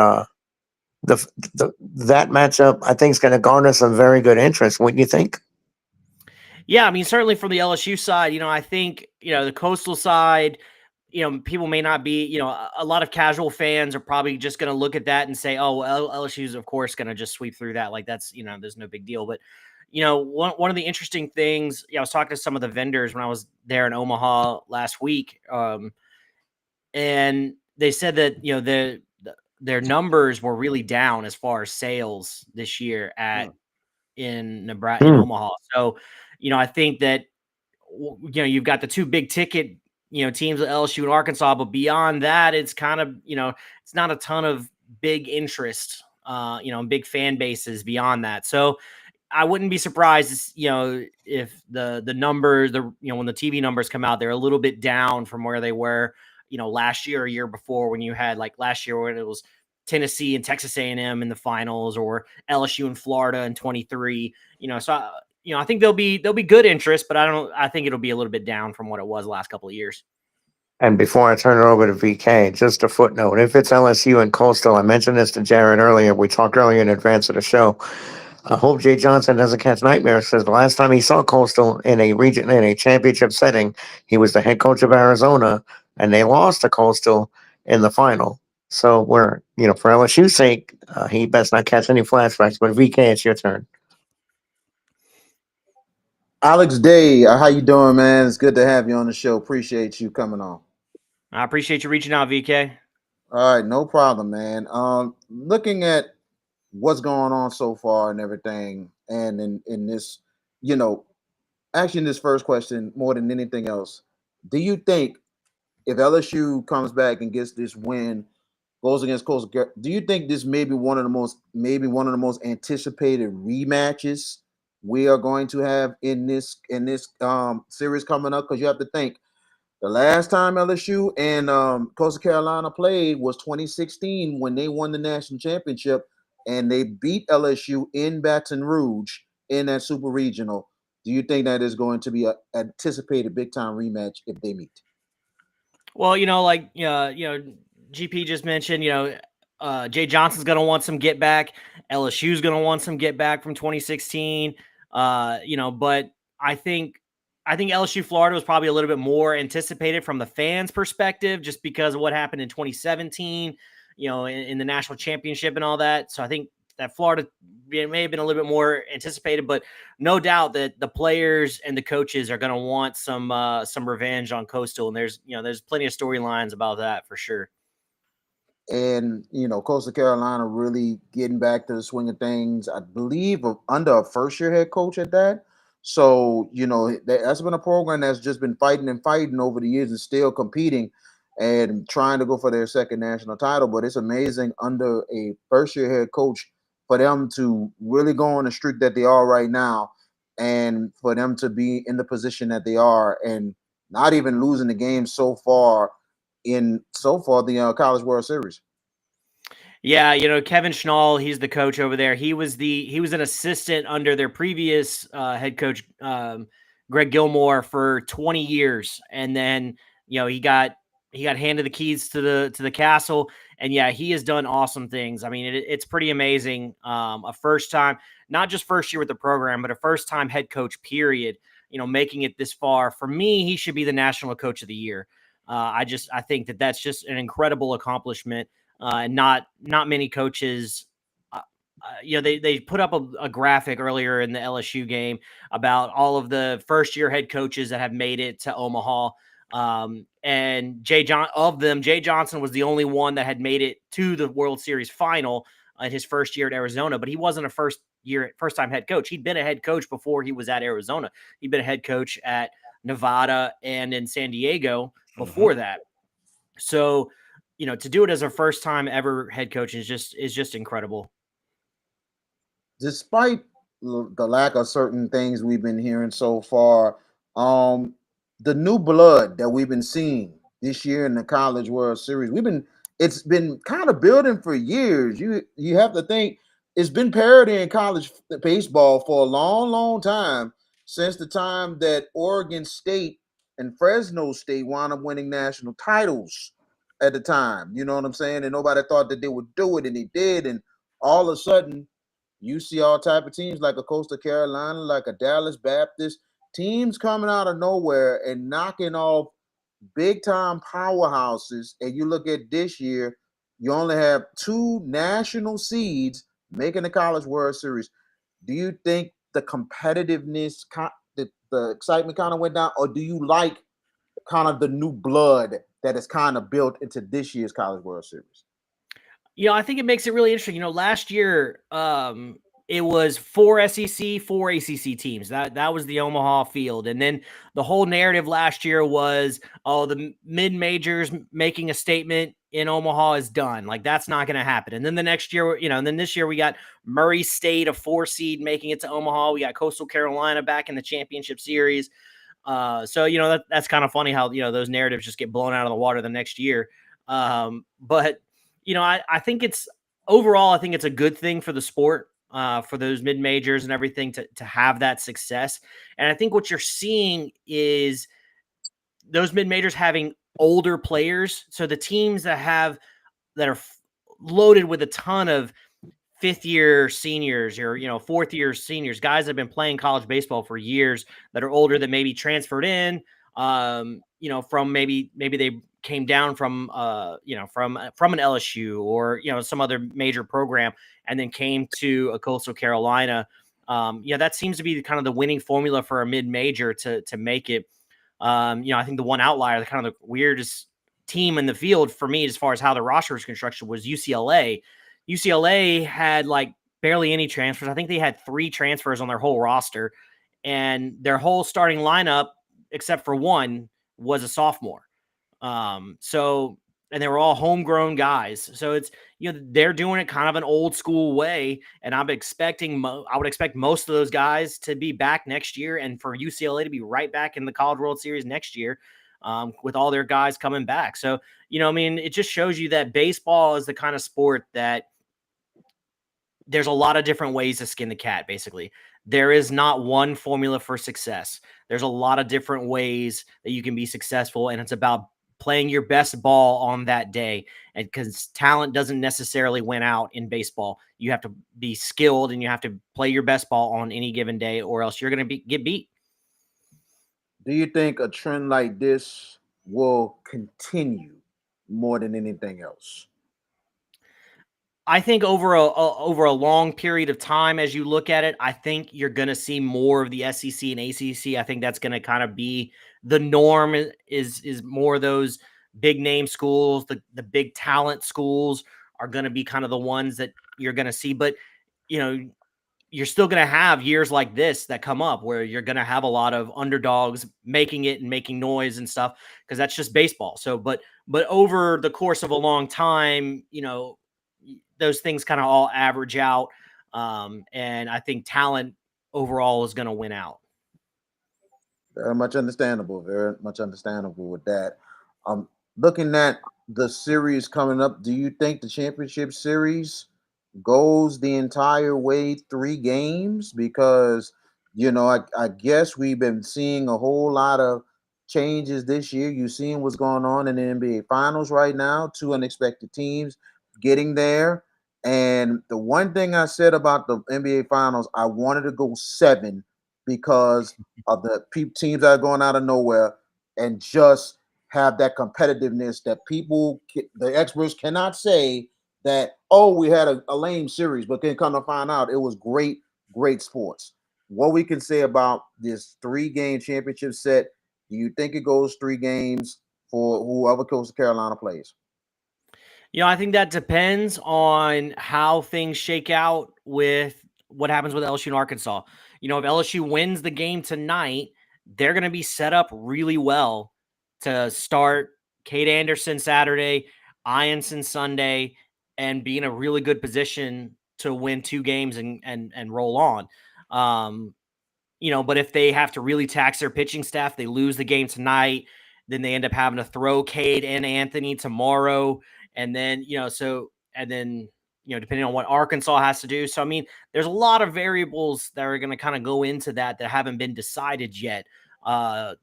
Speaker 3: that matchup, I think, is going to garner some very good interest. Wouldn't you think?
Speaker 8: Yeah, I mean, certainly from the LSU side, I think, the Coastal side, people may not be, a lot of casual fans are probably just going to look at that and say, oh, well, LSU's, of course, going to just sweep through that. Like, that's, there's no big deal. But, one of the interesting things, I was talking to some of the vendors when I was there in Omaha last week. And they said that, their numbers were really down as far as sales this year in Nebraska, in Omaha. So, I think that, you've got the 2 big ticket, teams at LSU and Arkansas, but beyond that, it's kind of, it's not a ton of big interest, big fan bases beyond that. So I wouldn't be surprised, if the numbers, when the TV numbers come out, they're a little bit down from where they were, last year or year before, when you had like last year when it was Tennessee and Texas A&M in the finals, or LSU and Florida in 23, so I think there'll be good interest, but I think it'll be a little bit down from what it was the last couple of years.
Speaker 3: And before I turn it over to VK, just a footnote. If it's LSU and Coastal, I mentioned this to Jared earlier. We talked earlier in advance of the show. I hope Jay Johnson doesn't catch nightmares. Says the last time he saw Coastal in a championship setting, he was the head coach of Arizona, and they lost to Coastal in the final. So for LSU's sake, he best not catch any flashbacks. But VK, it's your turn.
Speaker 6: Alex Day, how you doing, man? It's good to have you on the show. Appreciate you coming on.
Speaker 8: I appreciate you reaching out, VK.
Speaker 6: All right, no problem, man. Looking at what's going on so far and everything, and in this, actually in this first question, more than anything else, do you think if LSU comes back and gets this win, goes against Coastal, do you think this may be one of the most anticipated rematches we are going to have in this series coming up, because you have to think the last time LSU and Coastal Carolina played was 2016 when they won the national championship, and they beat LSU in Baton Rouge in that super regional. Do you think that is going to be an anticipated big time rematch if they meet?
Speaker 8: Well, GP just mentioned, Jay Johnson's going to want some get back. LSU's going to want some get back from 2016. But I think LSU Florida was probably a little bit more anticipated from the fans' perspective, just because of what happened in 2017, in the national championship and all that. So I think that Florida may have been a little bit more anticipated, but no doubt that the players and the coaches are going to want some revenge on Coastal, and there's plenty of storylines about that for sure.
Speaker 6: And Coastal Carolina really getting back to the swing of things, I believe, under a first-year head coach at that. So that's been a program that's just been fighting and fighting over the years and still competing and trying to go for their second national title. But it's amazing under a first-year head coach for them to really go on the streak that they are right now, and for them to be in the position that they are and not even losing the game so far the College World Series.
Speaker 8: Yeah, Kevin Schnall, he's the coach over there. He was an assistant under their previous head coach, Greg Gilmore, for 20 years, and then he got handed the keys to the castle, and yeah, he has done awesome things. I mean, it's pretty amazing. A first time, not just first year with the program, but a first time head coach. Period. Making it this far. For me, he should be the National Coach of the Year. I think that's just an incredible accomplishment. And not many coaches, they put up a graphic earlier in the LSU game about all of the first year head coaches that have made it to Omaha. And Jay Johnson was the only one that had made it to the World Series final in his first year at Arizona, but he wasn't a first time head coach. He'd been a head coach before he was at Arizona. He'd been a head coach at Nevada and in San Diego before that. So, to do it as a first time ever head coach is just incredible.
Speaker 6: Despite the lack of certain things we've been hearing so far, the new blood that we've been seeing this year in the College World Series, it's been kind of building for years. You have to think it's been parity in college baseball for a long, long time, since the time that Oregon State and Fresno State wound up winning national titles at the time. You know what I'm saying? And nobody thought that they would do it, and they did. And all of a sudden, you see all type of teams like a Coastal Carolina, like a Dallas Baptist, teams coming out of nowhere and knocking off big time powerhouses. And you look at this year, you only have 2 national seeds making the College World Series. Do you think the competitiveness, the excitement kind of went down, or do you like kind of the new blood that is kind of built into this year's College World Series?
Speaker 8: I think it makes it really interesting. Last year, it was 4 SEC, 4 ACC teams. That was the Omaha field. And then the whole narrative last year was, the mid-majors making a statement in Omaha is done. Like, that's not going to happen. And then the next year, and then this year we got Murray State, a 4 seed, making it to Omaha. We got Coastal Carolina back in the championship series. So, that's kind of funny how, those narratives just get blown out of the water the next year. But I think overall, I think it's a good thing for the sport, for those mid-majors and everything to have that success. And I think what you're seeing is those mid-majors having older players. So the teams that are loaded with a ton of fifth-year seniors or, fourth-year seniors, guys that have been playing college baseball for years, that are older, that maybe transferred in, from maybe they came down from from an LSU or some other major program, and then came to a Coastal Carolina. That seems to be kind of the winning formula for a mid-major to make it. I think the one outlier, the kind of the weirdest team in the field for me as far as how the roster was constructed, was UCLA. UCLA had like barely any transfers. I think they had 3 transfers on their whole roster, and their whole starting lineup, except for one, was a sophomore. And they were all homegrown guys. So it's, they're doing it kind of an old school way. And I'm expecting, I would expect most of those guys to be back next year, and for UCLA to be right back in the College World Series next year, with all their guys coming back. So, it just shows you that baseball is the kind of sport that there's a lot of different ways to skin the cat. Basically, there is not one formula for success. There's a lot of different ways that you can be successful, and it's about playing your best ball on that day. And because talent doesn't necessarily win out in baseball, you have to be skilled and you have to play your best ball on any given day, or else you're going to get beat.
Speaker 6: Do you think a trend like this will continue more than anything else?
Speaker 8: I think over a long period of time, as you look at it, I think you're going to see more of the SEC and ACC. I think that's going to kind of be the norm. Is more of those big name schools, the big talent schools are going to be kind of the ones that you're going to see. But you're still going to have years like this that come up where you're going to have a lot of underdogs making it and making noise and stuff, because that's just baseball. So, but over the course of a long time, those things kind of all average out. And I think talent overall is going to win out.
Speaker 6: Very much understandable. Very much understandable with that. Looking at the series coming up, do you think the championship series goes the entire way 3 games? Because I guess we've been seeing a whole lot of changes this year. You've seen what's going on in the NBA Finals right now. 2 unexpected teams getting there. And the one thing I said about the NBA Finals, I wanted to go 7 because of the teams that are going out of nowhere, and just have that competitiveness that the experts cannot say that, oh, we had a lame series, but then come to find out it was great sports. What we can say about this 3-game championship set, do you think it goes 3 games for whoever Coastal Carolina plays?
Speaker 8: I think that depends on how things shake out with what happens with LSU and Arkansas. If LSU wins the game tonight, they're going to be set up really well to start Cade Anderson Saturday, Ianson Sunday, and be in a really good position to win 2 games and roll on. But if they have to really tax their pitching staff, they lose the game tonight, then they end up having to throw Cade and Anthony tomorrow. And then, depending on what Arkansas has to do. So, there's a lot of variables that are going to kind of go into that haven't been decided yet. But,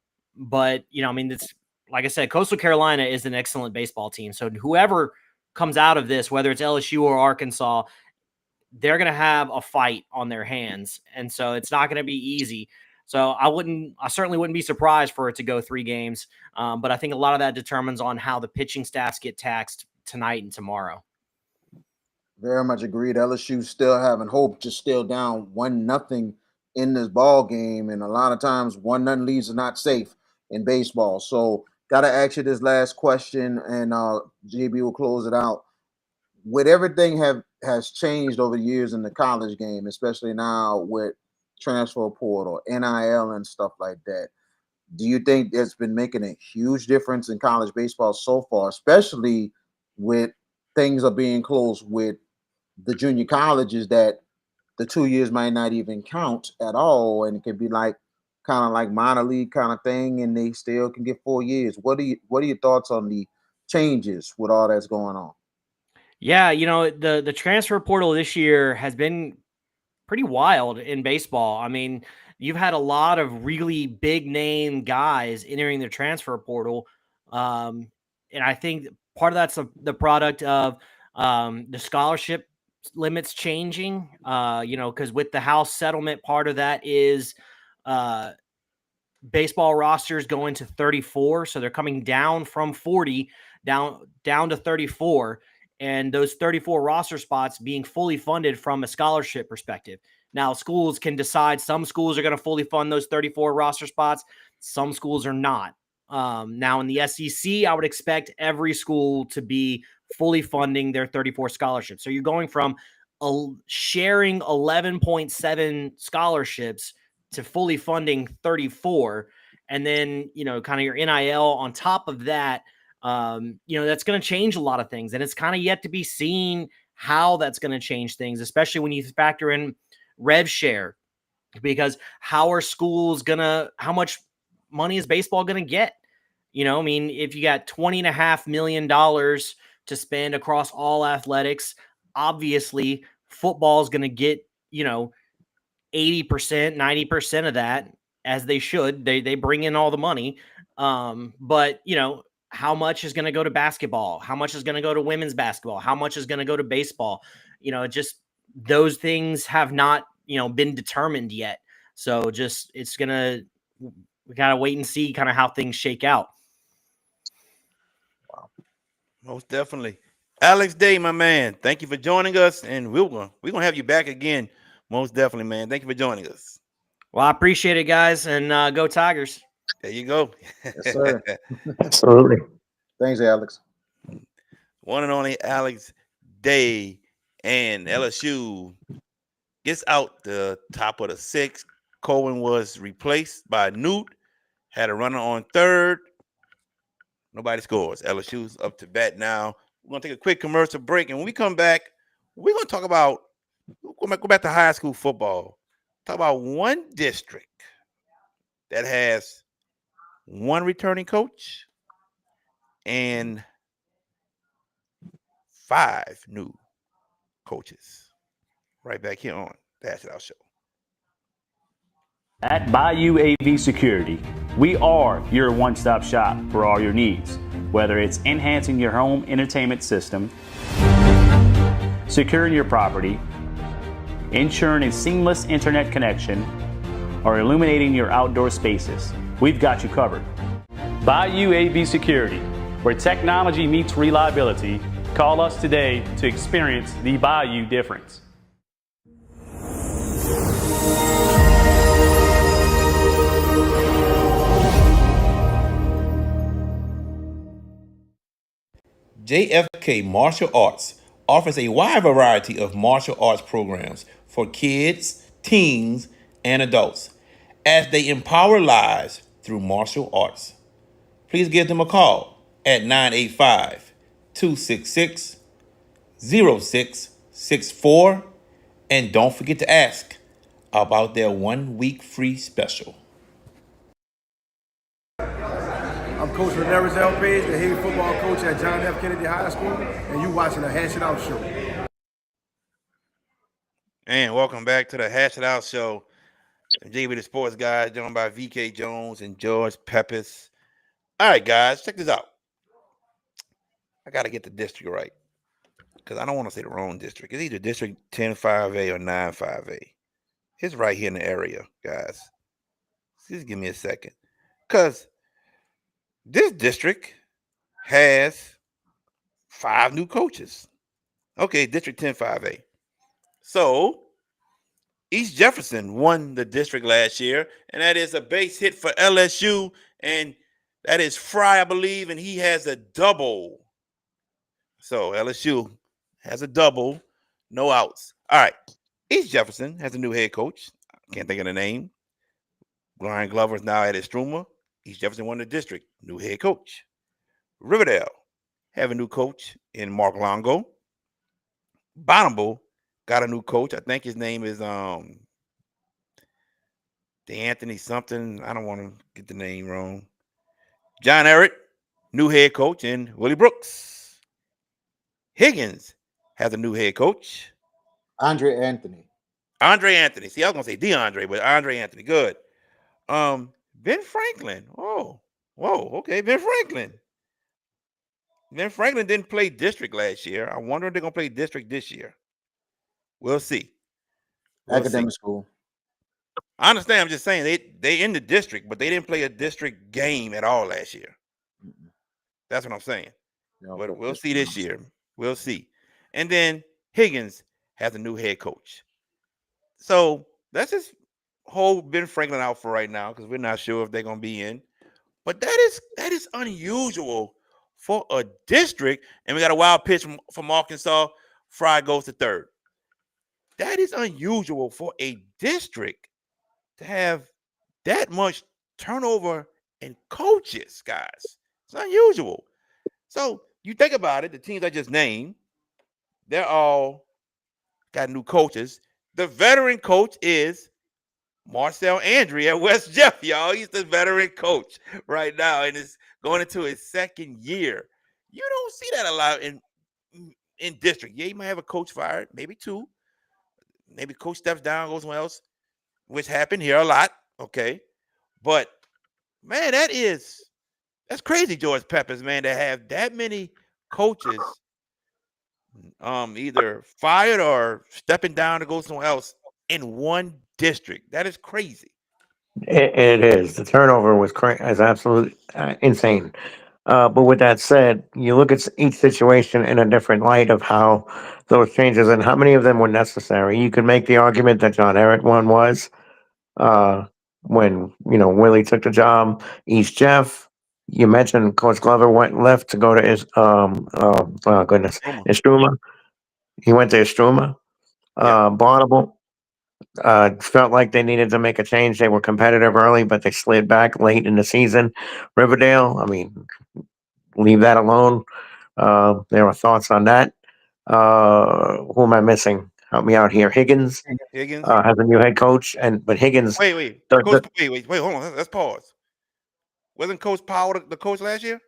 Speaker 8: it's like I said, Coastal Carolina is an excellent baseball team. So whoever comes out of this, whether it's LSU or Arkansas, they're going to have a fight on their hands. And so it's not going to be easy. So I certainly wouldn't be surprised for it to go 3 games. But I think a lot of that determines on how the pitching staffs get taxed tonight and tomorrow.
Speaker 6: Very much agreed. LSU still having hope, just still down 1-0 in this ball game. And a lot of times 1-0 leads are not safe in baseball. So got to ask you this last question, and JB will close it out. With everything has changed over the years in the college game, especially now with transfer portal, NIL, and stuff like that, do you think it's been making a huge difference in college baseball so far, especially with things are being closed with the junior colleges, that the 2 years might not even count at all, and it could be like kind of like minor league kind of thing, and they still can get 4 years? What are your thoughts on the changes with all that's going on?
Speaker 8: Yeah, the transfer portal this year has been pretty wild in baseball. You've had a lot of really big name guys entering the transfer portal. And I think part of that's the product of the scholarship limits changing, because with the House settlement, part of that is baseball rosters going to 34. So they're coming down from 40 down to 34. And those 34 roster spots being fully funded from a scholarship perspective. Now, schools can decide. Some schools are going to fully fund those 34 roster spots. Some schools are not. Now, in the SEC, I would expect every school to be fully funding their 34 scholarships. So you're going from sharing 11.7 scholarships to fully funding 34. And then, kind of your NIL on top of that. That's going to change a lot of things. And it's kind of yet to be seen how that's going to change things, especially when you factor in rev share, because how much money is baseball going to get? If you got $20.5 million to spend across all athletics, obviously football is going to get, 80%, 90% of that, as they should. They bring in all the money. But how much is going to go to basketball? How much is going to go to women's basketball? How much is going to go to baseball? Just those things have not, been determined yet. So we got to wait and see kind of how things shake out.
Speaker 1: Most definitely. Alex Day, my man, thank you for joining us, and we're gonna have you back again. Most definitely, man. Thank you for joining us.
Speaker 8: Well, I appreciate it, guys, and go Tigers.
Speaker 1: There you go.
Speaker 9: Yes, sir.
Speaker 3: Absolutely.
Speaker 9: Thanks, Alex.
Speaker 1: One and only Alex Day, and LSU gets out the top of the sixth. Cohen was replaced by Newt, had a runner on third. Nobody scores. LSU's up to bat now. We're going to take a quick commercial break, and when we come back, we're going to talk about, go back to high school football. Talk about one district that has one returning coach and 5 new coaches. Right back here on the Hash It Out Show.
Speaker 10: At Bayou AV Security, we are your one-stop shop for all your needs, whether it's enhancing your home entertainment system, securing your property, ensuring a seamless internet connection, or illuminating your outdoor spaces. We've got you covered. Bayou AV Security, where technology meets reliability. Call us today to experience the Bayou difference.
Speaker 11: JFK Martial Arts offers a wide variety of martial arts programs for kids, teens, and adults as they empower lives through martial arts. Please give them a call at 985-266-0664, and don't forget to ask about their 1-week free special.
Speaker 12: I'm Coach Ramirez L-Page, the head football coach at John F. Kennedy High School, and you watching the Hash It Out Show.
Speaker 1: And welcome back to the Hash It Out Show. JB the Sports Guy, joined by VK Jones and George Peppers. All right, guys, check this out. I got to get the district right because I don't want to say the wrong district. It's either District 10-5A or 9-5A. It's right here in the area, guys. Just give me a second. Because this district has 5 new coaches. Okay, District 10-5A. So, East Jefferson won the district last year, and that is a base hit for LSU, and that is Fry, I believe, and he has a double. So, LSU has a double, no outs. All right, East Jefferson has a new head coach. I can't think of the name. Brian Glover is now at Estruma. East Jefferson won the district, new head coach. Riverdale have a new coach in Mark Longo. Bonneville got a new coach. I think his name is DeAnthony something. I don't want to get the name wrong. John Ehret, new head coach, and Willie Brooks. Higgins has a new head coach.
Speaker 9: Andre Anthony.
Speaker 1: See, I was gonna say DeAndre, but Andre Anthony. Good. Ben Franklin. Oh, whoa, okay. Ben Franklin. Ben Franklin didn't play district last year. I wonder if they're gonna play district this year. We'll see.
Speaker 9: Academic school.
Speaker 1: I understand. I'm just saying they in the district, but they didn't play a district game at all last year. That's what I'm saying.
Speaker 9: No,
Speaker 1: but we'll see this year. We'll see. And then Higgins has a new head coach. So that's just hold Ben Franklin out for right now because we're not sure if they're gonna be in. But that is unusual for a district. And we got a wild pitch from Arkansas. Fry goes to third. That is unusual for a district to have that much turnover in coaches, guys. It's unusual. So you think about it, the teams I just named, they're all got new coaches. The veteran coach is Marcel Andry at West Jeff, y'all. He's the veteran coach right now and is going into his second year. You don't see that a lot in district. Yeah, you might have a coach fired, maybe two. Maybe coach steps down, goes somewhere else, which happened here a lot. Okay. But man, that's crazy, George Peppers, man, to have that many coaches either fired or stepping down to go somewhere else in one district. That is crazy.
Speaker 3: It is. The turnover is absolutely insane. But with that said, you look at each situation in a different light of how those changes and how many of them were necessary. You could make the argument that John Eric one was uh, when Willie took the job. East Jeff. You mentioned Coach Glover went left to go to his oh goodness,
Speaker 1: Struma.
Speaker 3: Estruma. He went to Estruma.
Speaker 1: Yeah.
Speaker 3: Bonneville felt like they needed to make a change. They were competitive early, but they slid back late in the season. Riverdale, I mean, leave that alone. There are thoughts on that. Who am I missing? Help me out here. Higgins
Speaker 1: Higgins.
Speaker 3: has a new head coach, but Higgins,
Speaker 1: Wait.
Speaker 3: the,
Speaker 1: Coach,
Speaker 3: the,
Speaker 1: wait, hold on. Let's pause. Wasn't Coach Powell the coach last year?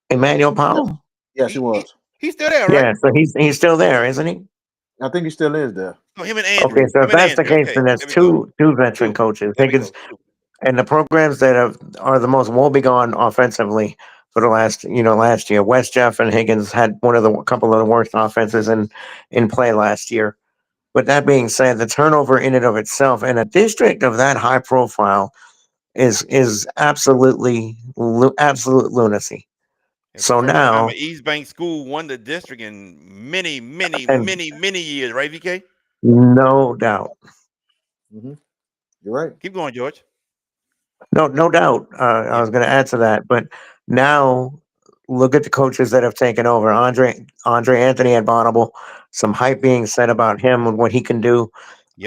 Speaker 3: Emmanuel
Speaker 9: Yes,
Speaker 3: Powell.
Speaker 9: yes, he
Speaker 1: He, he
Speaker 9: was.
Speaker 1: he's still there, right?
Speaker 3: Yeah, so he's still there, isn't he?
Speaker 9: I think he still is there.
Speaker 1: Oh, him and
Speaker 3: Okay,
Speaker 1: Andrew.
Speaker 3: so if
Speaker 1: Him and
Speaker 3: that's the
Speaker 1: Andrew.
Speaker 3: case,
Speaker 1: Okay,
Speaker 3: then there's
Speaker 1: there we go.
Speaker 3: two veteran
Speaker 1: Two.
Speaker 3: coaches.
Speaker 1: There we
Speaker 3: Higgins
Speaker 1: go. Two.
Speaker 3: and the programs that are the most woebegone offensively for the last year. West Jeff and Higgins had couple of the worst offenses in play last year. But that being said, the turnover in and of itself in a district of that high profile is absolute lunacy.
Speaker 1: It's the
Speaker 3: So
Speaker 1: first time
Speaker 3: now,
Speaker 1: an East Bank school won the district in many, many,
Speaker 3: and
Speaker 1: many, many years, right, VK?
Speaker 3: no doubt,
Speaker 9: Hmm. You're right.
Speaker 1: Keep going, George.
Speaker 3: no doubt, I
Speaker 1: Yeah.
Speaker 3: was going to add to that. But now, look at the coaches that have taken over. Andre Anthony at Bonneville. Some hype being said about him and what he can do. I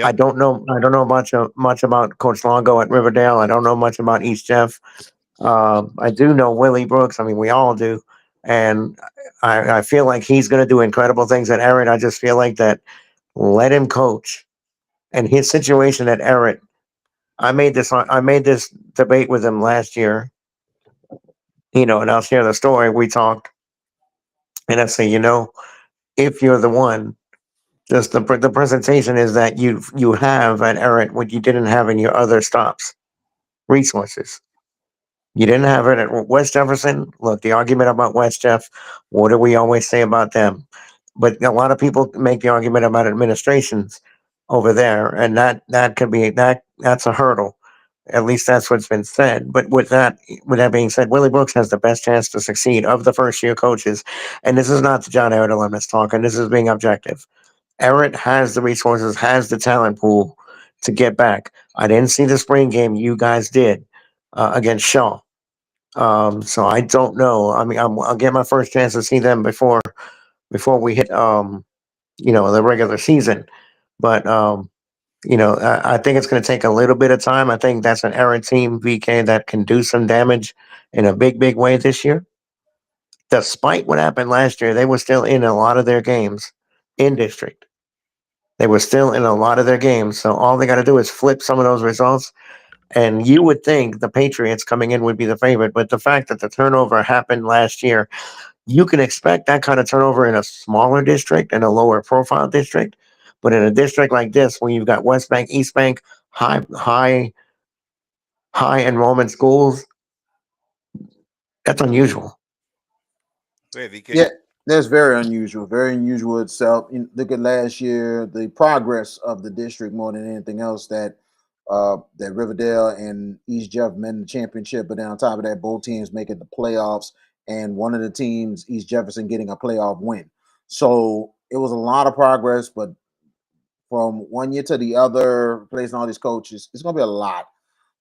Speaker 1: Yep.
Speaker 3: don't know. I don't know much about Coach Longo at Riverdale. I don't know much about East Jeff. I do know Willie Brooks. I mean, we all do, and I feel like he's going to do incredible things at Everett. I just feel like that. Let him coach. And his situation at Everett, I made this debate with him last year. And I'll share the story. We talked, and I say, if you're the one, just the presentation is that you have at Everett what you didn't have in your other stops, resources. You didn't have it at West Jefferson. Look, the argument about West Jeff, what do we always say about them? But a lot of people make the argument about administrations over there, and that could be that's a hurdle. At least that's what's been said. But with that being said, Willie Brooks has the best chance to succeed of the first year coaches. And this is not the John Everett alumnus talking. This is being objective. Everett has the resources, has the talent pool to get back. I didn't see the spring game. You guys did against Shaw. So I don't know. I mean, I'll get my first chance to see them before we hit the regular season. But I think it's going to take a little bit of time. I think that's an errant team, VK, that can do some damage in a big way this year. Despite what happened last year, they were still in a lot of their games in district. They were still in a lot of their games. So all they got to do is flip some of those results. And you would think the Patriots coming in would be the favorite, but the fact that the turnover happened last year, you can expect that kind of turnover in a smaller district and a lower profile district. But in a district like this, where you've got West Bank, East Bank, high enrollment schools, that's unusual.
Speaker 1: Go ahead, VK.
Speaker 9: Yeah, that's very unusual. Very unusual itself. Look at last year, the progress of the district more than anything else that Riverdale and East Jeff in the championship, but then on top of that, both teams making the playoffs, and one of the teams, East Jefferson, getting a playoff win. So it was a lot of progress, but from one year to the other, replacing all these coaches, it's going to be a lot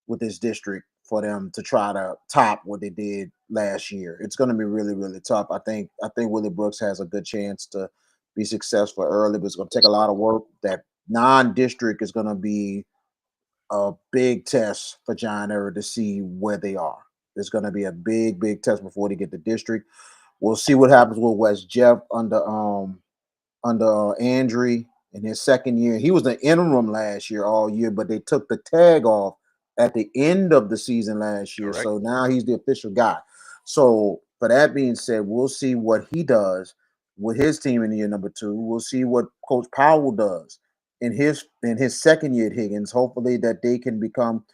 Speaker 9: with this district for them to try to top what they did last year. It's going to be really, really tough. I think Willie Brooks has a good chance to be successful early, but it's going to take a lot of work. That non-district is going to be a big test for John Era to see where they are. There's going to be a big test before they get to district. We'll see what happens with West Jeff under Andre in his second year. He was the interim last year all year, but they took the tag off at the end of the season last year.
Speaker 1: Correct.
Speaker 9: So now he's the official guy. So for that being said, we'll see what he does with his team in year number 2. We'll see what Coach Powell does in his second year at Higgins. Hopefully that they can become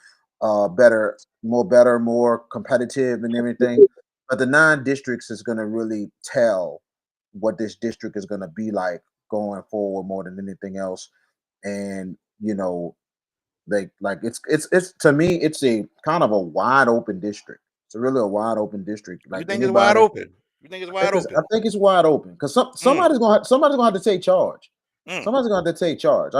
Speaker 9: better, more competitive and everything. But the 9 districts is going to really tell what this district is going to be like going forward more than anything else. And it's to me, it's a kind of a wide open district. It's really a wide open district.
Speaker 1: You
Speaker 9: Like
Speaker 1: think it's wide
Speaker 9: anybody,
Speaker 1: open? You think it's wide open?
Speaker 9: I think it's wide open because somebody's gonna have to take charge.
Speaker 1: Mm.
Speaker 9: Somebody's gonna have to take charge.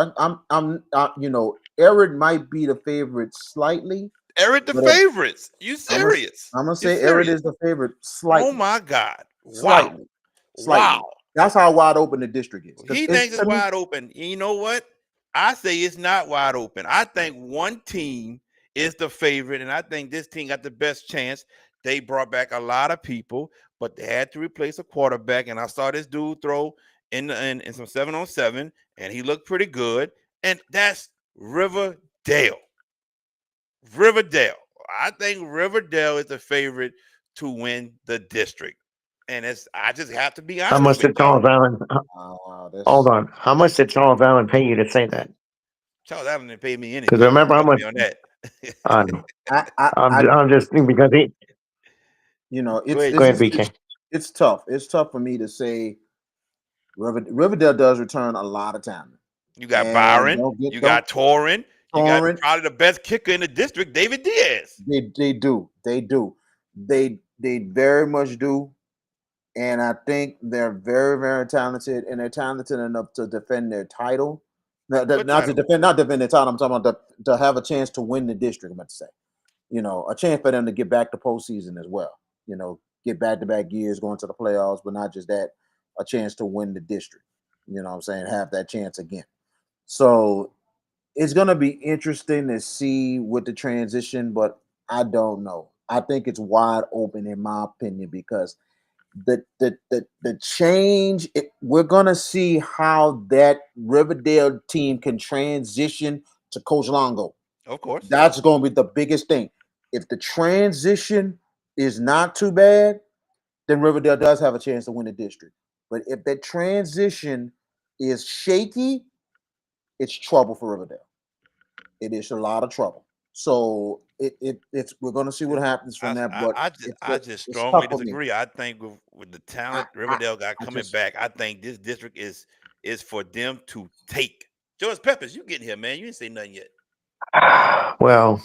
Speaker 9: Eric might be the favorite slightly.
Speaker 1: Eric the
Speaker 9: But
Speaker 1: favorites. You serious?
Speaker 9: I'm gonna
Speaker 1: You
Speaker 9: say Eric
Speaker 1: serious?
Speaker 9: is the favorite slightly.
Speaker 1: Oh my God! Wow!
Speaker 9: Slightly.
Speaker 1: Wow!
Speaker 9: That's how wide open the district is.
Speaker 1: He thinks it's wide open. You know what? I say it's not wide open. I think one team is the favorite, and I think this team got the best chance. They brought back a lot of people, but they had to replace a quarterback. And I saw this dude throw in some 7-on-7, and he looked pretty good. And that's Riverdale. Riverdale. I think Riverdale is the favorite to win the district. And I just have to be
Speaker 3: How
Speaker 1: honest
Speaker 3: much
Speaker 1: with
Speaker 3: did
Speaker 1: y'all.
Speaker 3: Charles Allen? Hold on. How much did Charles Allen pay you to say that?
Speaker 1: Charles Allen didn't pay me
Speaker 3: Because
Speaker 1: anything.
Speaker 3: remember how
Speaker 1: Trust
Speaker 3: much?
Speaker 1: me on that.
Speaker 3: I know.
Speaker 9: I
Speaker 3: I'm just thinking because he.
Speaker 1: Go ahead,
Speaker 3: Go ahead,
Speaker 1: Jay.
Speaker 3: BK.
Speaker 9: it's tough. It's tough for me to say Riverdale does return a lot of talent.
Speaker 1: You got
Speaker 9: And
Speaker 1: Byron. You got Torrin. You got
Speaker 9: Torrent.
Speaker 1: probably the best kicker in the district, David Diaz.
Speaker 9: They do. They very much do. And I think they're very, very talented, and they're talented enough to defend their title. Not
Speaker 1: What title?
Speaker 9: not defend their title. I'm talking about to have a chance to win the district. I'm about to say, a chance for them to get back to postseason as well. Get back-to-back years going to the playoffs, but not just that, a chance to win the district. You know what I'm saying? Have that chance again. So it's going to be interesting to see with the transition, but I don't know. I think it's wide open in my opinion because the change, we're going to see how that Riverdale team can transition to Coach Longo.
Speaker 1: Of course.
Speaker 9: That's going to be the biggest thing. If the transition is not too bad, then Riverdale does have a chance to win the district. But if that transition is shaky, it's trouble for Riverdale. It is a lot of trouble. So it's we're going to see what happens from that. But
Speaker 1: I just
Speaker 9: it's
Speaker 1: strongly
Speaker 9: tough for me.
Speaker 1: disagree. I think with the talent Riverdale got coming back, I think this district is for them to take. George Peppers, you getting here, man? You didn't say nothing yet.
Speaker 3: Well,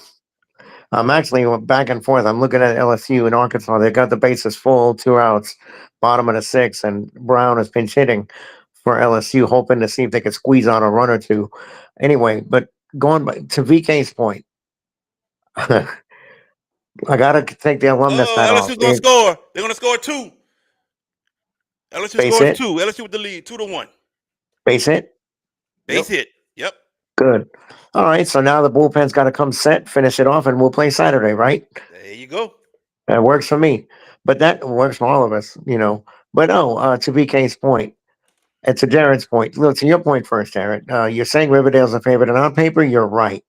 Speaker 3: I'm actually back and forth. I'm looking at LSU and Arkansas. They got the bases full, 2 outs, bottom of the 6th, and Brown is pinch hitting for LSU, hoping to see if they could squeeze on a run or two. Anyway, but going back to VK's point, I gotta take the alumnus hat off.
Speaker 1: LSU's gonna score. They're gonna score 2. LSU
Speaker 3: Base
Speaker 1: scores
Speaker 3: hit?
Speaker 1: 2. LSU with the lead, 2-1.
Speaker 3: Base hit?
Speaker 1: Base hit. Yep.
Speaker 3: Good. All right. So now the bullpen's got to come set, finish it off, and we'll play Saturday, right?
Speaker 1: There you go.
Speaker 3: That works for me. But that works for all of us, But no, to BK's point, and to Jared's point, look, to your point first, Jared, you're saying Riverdale's a favorite, and on paper, you're right.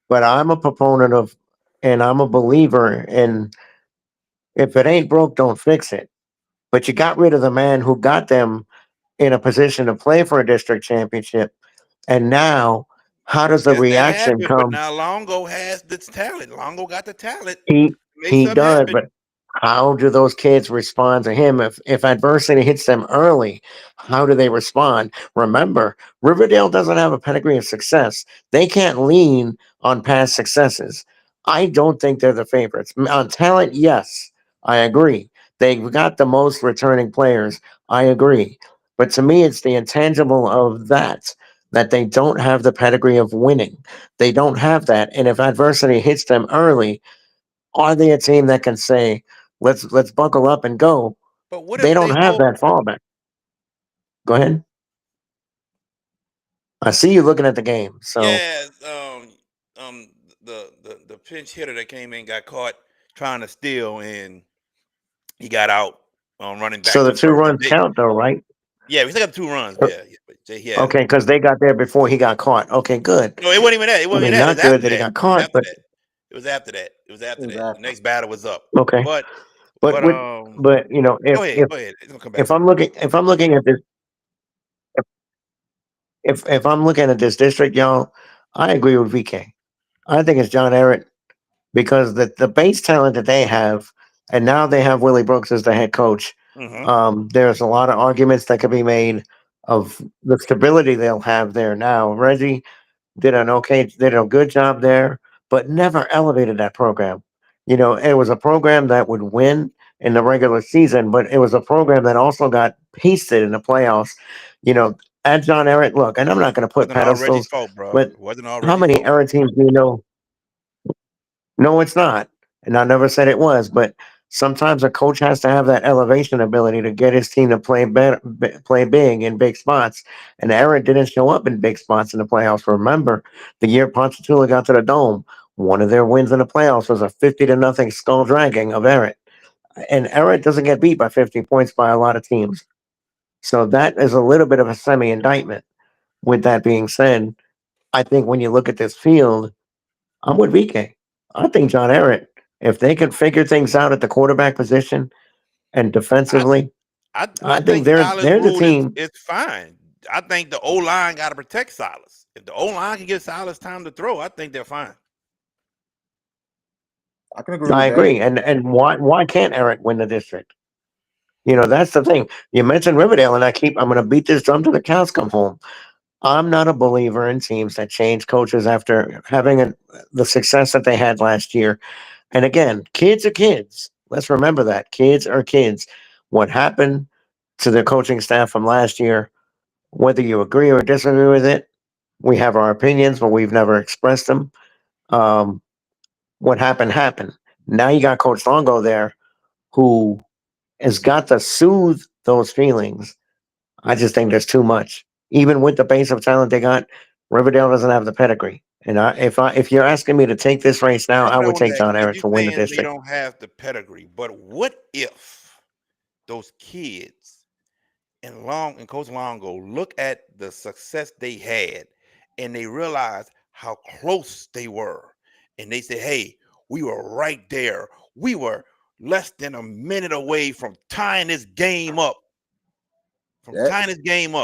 Speaker 3: But I'm a proponent of, and I'm a believer in, if it ain't broke, don't fix it. But you got rid of the man who got them in a position to play for a district championship. And now, how does the
Speaker 1: Yes, that
Speaker 3: reaction
Speaker 1: happened, but
Speaker 3: come?
Speaker 1: now Longo has this talent. Longo got the talent.
Speaker 3: He
Speaker 1: Make
Speaker 3: he
Speaker 1: something
Speaker 3: does,
Speaker 1: happen.
Speaker 3: but how do those kids respond to him if adversity hits them early? How do they respond? Remember, Riverdale doesn't have a pedigree of success. They can't lean on past successes. I don't think they're the favorites. On talent, yes, I agree. They've got the most returning players. I agree. But to me, it's the intangible of that they don't have the pedigree of winning. They don't have that. And if adversity hits them early, are they a team that can say, let's buckle up and go?
Speaker 1: But what
Speaker 3: They
Speaker 1: if
Speaker 3: don't
Speaker 1: they
Speaker 3: have
Speaker 1: hold?
Speaker 3: that fallback. Go ahead. I see you looking at the game. So
Speaker 1: Yeah, the pinch hitter that came in got caught trying to steal, and he got out. on running back
Speaker 3: So the
Speaker 1: to
Speaker 3: 2
Speaker 1: first.
Speaker 3: runs count though, right?
Speaker 1: Yeah, we still got 2 runs. Yeah, yeah.
Speaker 3: Okay, because they got there before he got caught. Okay, good.
Speaker 1: No, it wasn't even that. It
Speaker 3: I
Speaker 1: wasn't even
Speaker 3: mean,
Speaker 1: that. It
Speaker 3: not
Speaker 1: was
Speaker 3: good
Speaker 1: after
Speaker 3: that he
Speaker 1: that.
Speaker 3: got caught, but
Speaker 1: It was after that. It was after that. The
Speaker 9: Exactly.
Speaker 1: next battle was up.
Speaker 3: okay.
Speaker 1: But
Speaker 3: But
Speaker 1: but
Speaker 3: with you know,
Speaker 1: go ahead. Go ahead. It's gonna come back
Speaker 3: if
Speaker 1: to
Speaker 3: I'm
Speaker 1: me.
Speaker 3: looking at this if I'm looking at this district, y'all, I agree with VK. I think it's John Ehret because the base talent that they have, and now they have Willie Brooks as the head coach.
Speaker 1: Mm-hmm.
Speaker 3: There's a lot of arguments that could be made of the stability they'll have there now. Reggie did a good job there, but never elevated that program. You know, it was a program that would win in the regular season, but it was a program that also got pasted in the playoffs. You know, at John Ehret, look, and I'm not going to put
Speaker 1: Wasn't all Reggie's
Speaker 3: pedestals,
Speaker 1: fault, bro.
Speaker 3: but
Speaker 1: It wasn't all
Speaker 3: how
Speaker 1: Reggie's
Speaker 3: many
Speaker 1: fault.
Speaker 3: Ehret teams do you know? No, it's not. And I never said it was, but sometimes a coach has to have that elevation ability to get his team to play better, play big in big spots. And Aaron didn't show up in big spots in the playoffs. Remember, the year Ponchatoula got to the Dome, one of their wins in the playoffs was a 50-0 skull dragging of Aaron. And Aaron doesn't get beat by 50 points by a lot of teams. So that is a little bit of a semi indictment. With that being said, I think when you look at this field, I'm with VK. I think John Ehret, if they could figure things out at the quarterback position and
Speaker 1: I
Speaker 3: defensively,
Speaker 1: I
Speaker 3: I think
Speaker 1: think Silas
Speaker 3: they're the
Speaker 1: rule
Speaker 3: team.
Speaker 1: is fine. I think the O line got to protect Silas. If the O line can give Silas time to throw, I think they're fine.
Speaker 9: I can agree
Speaker 3: I
Speaker 9: with that.
Speaker 3: agree. And why can't Ehret win the district? You know, that's the thing. You mentioned Riverdale, and I'm going to beat this drum till the cows come home. I'm not a believer in teams that change coaches after having the success that they had last year. And again, kids are kids. Let's remember that kids are kids. What happened to the coaching staff from last year, whether you agree or disagree with it, we have our opinions, but we've never expressed them. Um, what happened happened. Now you got Coach Longo there, who has got to soothe those feelings. I just think there's too much. Even with the base of talent they got, Riverdale doesn't have the pedigree. And if you're asking me to take this race now,
Speaker 1: I'm
Speaker 3: I would
Speaker 1: on
Speaker 3: take
Speaker 1: that
Speaker 3: John
Speaker 1: because
Speaker 3: Ehret
Speaker 1: you're
Speaker 3: to win the
Speaker 1: saying they
Speaker 3: district.
Speaker 1: don't have the pedigree. But what if those kids and Coach Longo look at the success they had and they realize how close they were, and they say, "Hey, we were right there. We were less than a minute away from tying this game up,
Speaker 9: That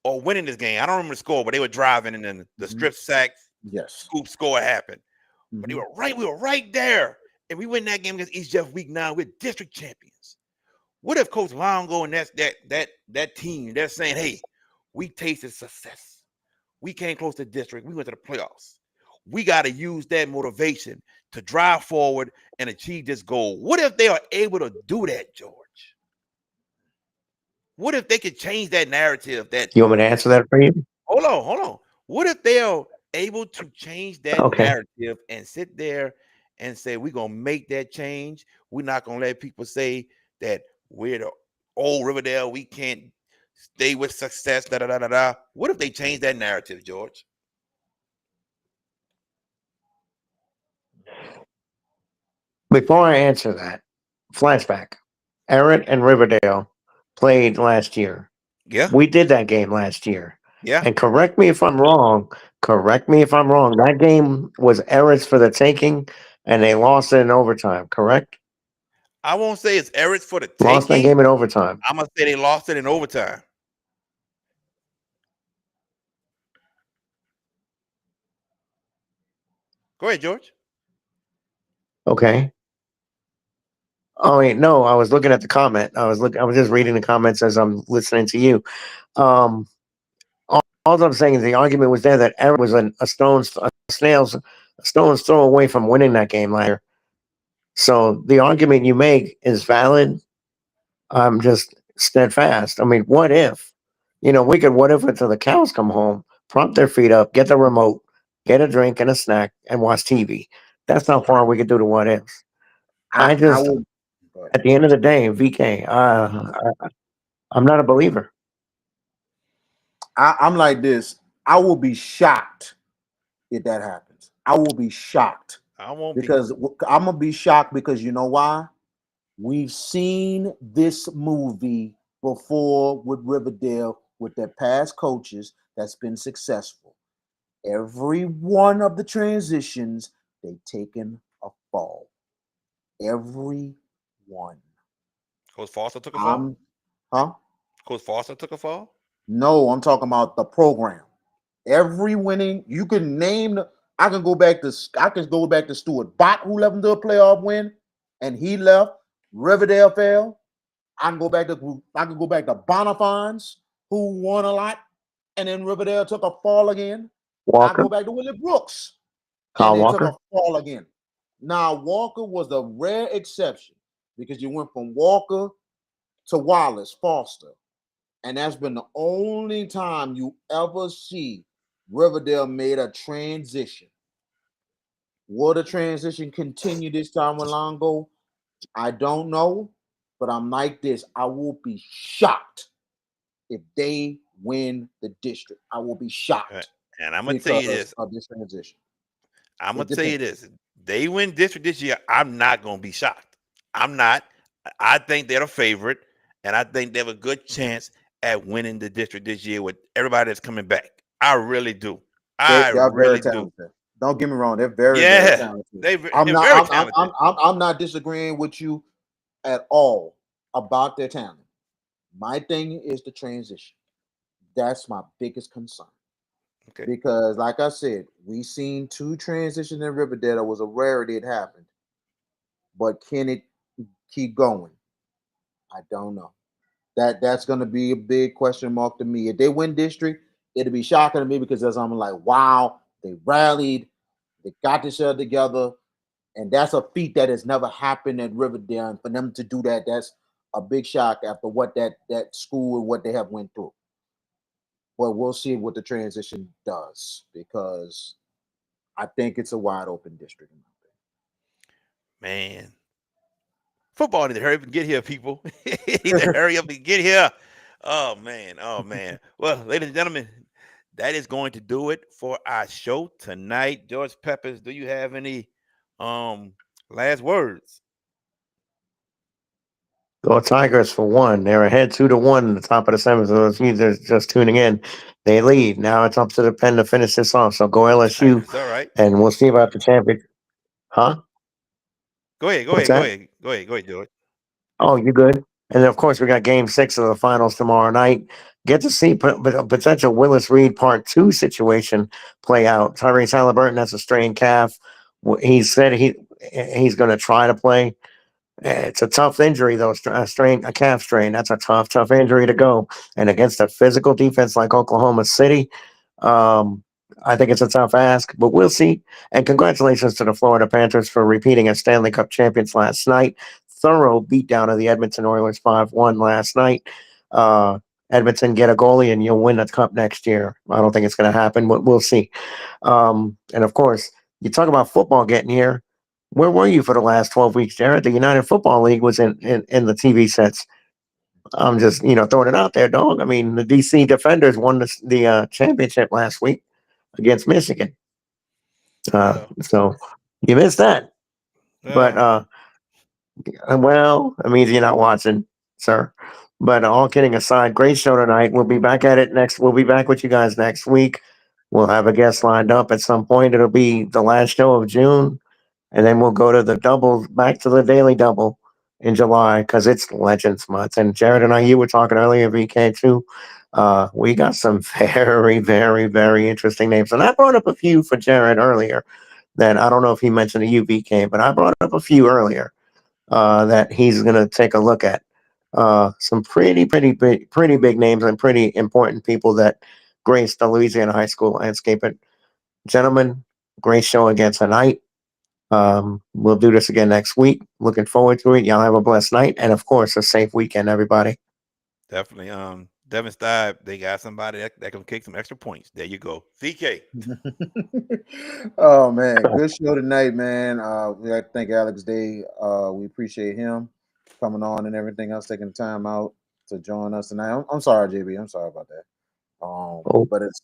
Speaker 1: or winning this game." I don't remember the score, but they were driving, and then the strip sack,
Speaker 9: yes.
Speaker 1: scoop score happened. But
Speaker 9: Mhm.
Speaker 1: we were right there, and we win that game against East Jeff Week 9. We're district champions. What if Coach Longo and that team, they're saying, "Hey, we tasted success. We came close to district. We went to the playoffs. We got to use that motivation to drive forward and achieve this goal." What if they are able to do that, George? What if they could change that narrative?
Speaker 3: You want me to answer that for you?
Speaker 1: Hold on. What if they are able to change that
Speaker 3: Okay.
Speaker 1: narrative and sit there and say, "We're gonna make that change. We're not gonna let people say that we're the old Riverdale. We can't stay with success." Da da da da da. What if they change that narrative, George?
Speaker 3: Before I answer that, flashback. Aaron and Riverdale played last year.
Speaker 1: Yeah,
Speaker 3: We did that game last year.
Speaker 1: yeah.
Speaker 3: And correct me if I'm wrong. Correct me if I'm wrong. That game was Eric's for the taking, and they lost it in overtime. Correct?
Speaker 1: I won't say it's Eric's for the
Speaker 3: Lost that
Speaker 1: taking.
Speaker 3: game in overtime.
Speaker 1: I'm gonna say they lost it in overtime. Go ahead, George.
Speaker 3: Okay. Oh wait, no. I was looking at the comment. I was just reading the comments as I'm listening to you. Um, all I'm saying is the argument was there that Eric was a stone's throw away from winning that game last year. So the argument you make is valid. I'm just steadfast. I mean, what if? You know, we could what if until the cows come home, prop their feet up, get the remote, get a drink and a snack, and watch TV. That's how far we could do the what ifs. I
Speaker 9: I
Speaker 3: just,
Speaker 9: would. But
Speaker 3: at the end of the day, VK, I'm not a believer.
Speaker 9: I'm like this. I will be shocked if that happens. I will be shocked
Speaker 1: I won't be.
Speaker 9: because I'm gonna be shocked because you know why? We've seen this movie before with Riverdale with their past coaches that's been successful. Every one of the transitions, they've taken a fall. Every one.
Speaker 1: Coach Foster took a fall.
Speaker 9: I'm, huh?
Speaker 1: Coach Foster took a fall.
Speaker 9: No, I'm talking about the program. Every winning, you can name. I can go back to Stuart Bott, who left them to a playoff win, and he left. Riverdale fell. I can go back to Bonifans, who won a lot, and then Riverdale took a fall again. I
Speaker 3: Walker,
Speaker 9: go back to Willie Brooks, and
Speaker 3: Kyle
Speaker 9: they took a
Speaker 3: Walker.
Speaker 9: fall again. Now Walker was the rare exception because you went from Walker to Wallace Foster, and that's been the only time you ever see Riverdale made a transition. Will the transition continue this time with Longo? I don't know, but I'm like this. I will be shocked if they win the district. I will be shocked
Speaker 1: And I'm gonna tell you
Speaker 9: because
Speaker 1: this.
Speaker 9: of this transition.
Speaker 1: I'm gonna
Speaker 9: It
Speaker 1: tell you
Speaker 9: depends.
Speaker 1: this. They win district this year. I'm not gonna be shocked. I'm not. I think they're the favorite, and I think they have a good chance at winning the district this year with everybody that's coming back. I really do. I
Speaker 9: They are very
Speaker 1: really do.
Speaker 9: talented. Don't get me wrong; they're very, very
Speaker 1: Yeah,
Speaker 9: talented.
Speaker 1: they're very talented.
Speaker 9: I'm not disagreeing with you at all about their talent. My thing is the transition. That's my biggest concern.
Speaker 1: Okay.
Speaker 9: Because, like I said, we seen two transitions in Riverdale. It was a rarity it happened. But can it keep going? I don't know. That's gonna be a big question mark to me. If they win district, it'll be shocking to me because as I'm like, wow, they rallied, they got themselves together, and that's a feat that has never happened at Riverdale. And for them to do that, that's a big shock after what that school and what they have went through. But we'll see what the transition does because I think it's a wide open district.
Speaker 1: Man, football need to hurry up and get here, people. It need to hurry up and get here. Oh man, oh man. Well, ladies and gentlemen, that is going to do it for our show tonight. George Peppers, do you have any last words?
Speaker 3: Go Tigers for one. They're ahead 2-1 in the top of the seventh. So those of you that are just tuning in, they lead. Now it's up to the Pen to finish this off. So go LSU,
Speaker 1: That's all right.
Speaker 3: and we'll see about the champion. Huh?
Speaker 1: Go ahead, go
Speaker 3: What's
Speaker 1: ahead, go
Speaker 3: that?
Speaker 1: ahead, go ahead, go ahead, George.
Speaker 3: Oh, you good? And then, of course, we got Game 6 of the finals tomorrow night. Get to see a potential Willis Reed Part 2 situation play out. Tyrese Halliburton has a strained calf. He said he's going to try to play. It's a tough injury, though. A calf strain. That's a tough injury to go. And against a physical defense like Oklahoma City, um, I think it's a tough ask, but we'll see. And congratulations to the Florida Panthers for repeating as Stanley Cup champions last night. Thorough beatdown of the Edmonton Oilers 5-1 last night. Edmonton get a goalie and you'll win the cup next year. I don't think it's going to happen, but we'll see. And of course, you talk about football getting here. Where were you for the last 12 weeks, Jared? The United Football League was in the TV sets. I'm just, throwing it out there, dog. I mean, the DC Defenders won the championship last week against Michigan.
Speaker 1: Well,
Speaker 3: So you missed that. But,
Speaker 1: well,
Speaker 3: well, it means you're not watching, sir. But all kidding aside, great show tonight. We'll be back at it next. We'll be back with you guys next week. We'll have a guest lined up at some point. It'll be the last show of June. And then we'll go to the double, back to the daily double in July because it's Legends Month. And Jared and you were talking earlier, VK too. We got some very, very, very interesting names. And I brought up a few for Jared earlier that I don't know if he mentioned a UVK, but I brought up a few earlier that he's going to take a look at. Some pretty big names and pretty important people that grace the Louisiana high school landscape. And gentlemen, great show again tonight. We'll do this again next week. Looking forward to it. Y'all have a blessed night. And of course, a safe weekend, everybody.
Speaker 1: definitely. Devin Stibe, they got somebody that can kick some extra points. There you go. VK.
Speaker 9: Oh man, good show tonight, man. We like to thank Alex Day. We appreciate him coming on and everything else, taking the time out to join us tonight. I'm sorry, JB. I'm sorry about that.
Speaker 3: Oh,
Speaker 9: But it's.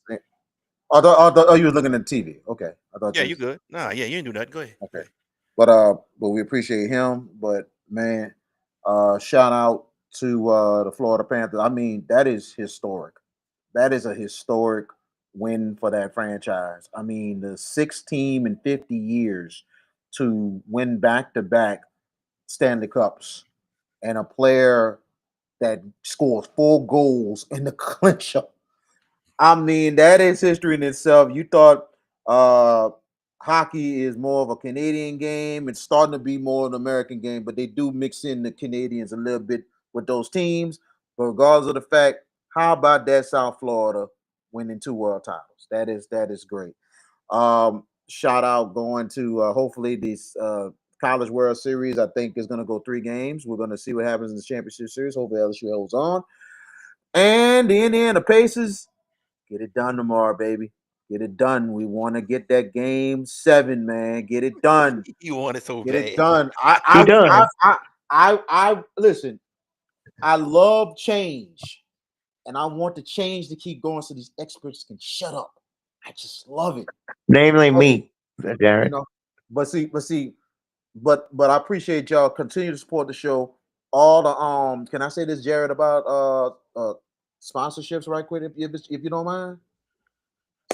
Speaker 9: Oh, you were looking at TV. Okay, I thought
Speaker 1: Yeah,
Speaker 9: you
Speaker 1: you
Speaker 9: was
Speaker 1: good. Nah, yeah, you didn't do that. Go ahead. Go
Speaker 9: okay.
Speaker 1: ahead.
Speaker 9: But we appreciate him. But man, Shout out to the Florida Panthers. I mean, that is historic. That is a historic win for that franchise. I mean, the sixth team in 50 years to win back-to-back Stanley Cups, and a player that scores 4 goals in the clincher. I mean, that is history in itself. You thought hockey is more of a Canadian game. It's starting to be more an American game, but they do mix in the Canadians a little bit with those teams. But regardless of the fact, how about that South Florida winning 2 world titles? That is great. Shout out going to hopefully this College World Series. I think is going to go 3 games. We're going to see what happens in the championship series. Hopefully LSU holds on. And the Indiana Pacers, get it done tomorrow, baby. Get it done. We want to get that game 7, man. Get it done.
Speaker 1: You want it so
Speaker 9: Get
Speaker 1: bad.
Speaker 9: it done.
Speaker 3: He does.
Speaker 9: I listen. I love change, and I want the change to keep going so these experts can shut up. I just love it.
Speaker 3: Namely me,
Speaker 9: You
Speaker 3: Jared.
Speaker 9: know, but I appreciate y'all. Continue to support the show. All the can I say this, Jared, about sponsorships right quick if you don't mind?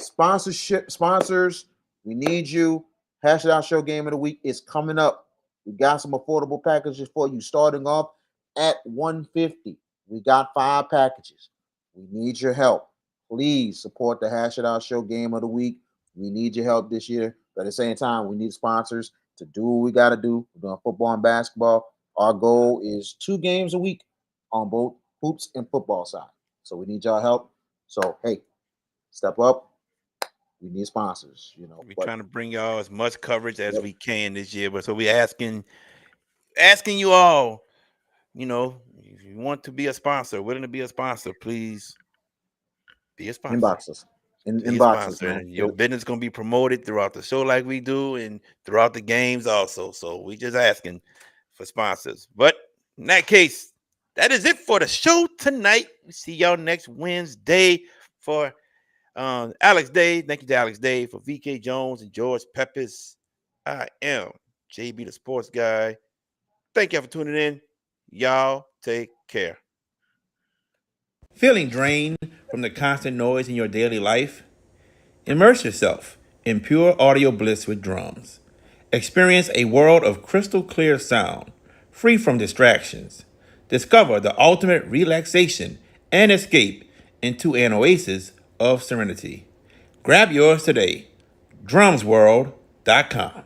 Speaker 9: Sponsors, we need you. Hash It Out Show Game of the Week is coming up. We got some affordable packages for you, starting off at $150. We got 5 packages. We need your help. Please support the Hash It Out Show Game of the Week. We need your help this year. But at the same time, we need sponsors to do what we got to do. We're doing football and basketball. Our goal is 2 games a week on both hoops and football side. So we need y'all help. So, hey, step up. We need sponsors,
Speaker 1: We're trying to bring y'all as much coverage as we can this year. But so we're asking you all, if you want to be a sponsor, willing to be a sponsor, please be a sponsor.
Speaker 9: Inbox us. Inbox us, man.
Speaker 1: Your business is going to be promoted throughout the show like we do and throughout the games also. So we just asking for sponsors. But in that case, that is it for the show tonight. We see y'all next Wednesday for Alex Day. Thank you to Alex Day, for VK Jones and George Peppers. I am JB the Sports Guy. Thank you for tuning in. Y'all take care.
Speaker 11: Feeling drained from the constant noise in your daily life? Immerse yourself in pure audio bliss with drums. Experience a world of crystal clear sound, free from distractions. Discover the ultimate relaxation and escape into an oasis of serenity. Grab yours today. drumsworld.com.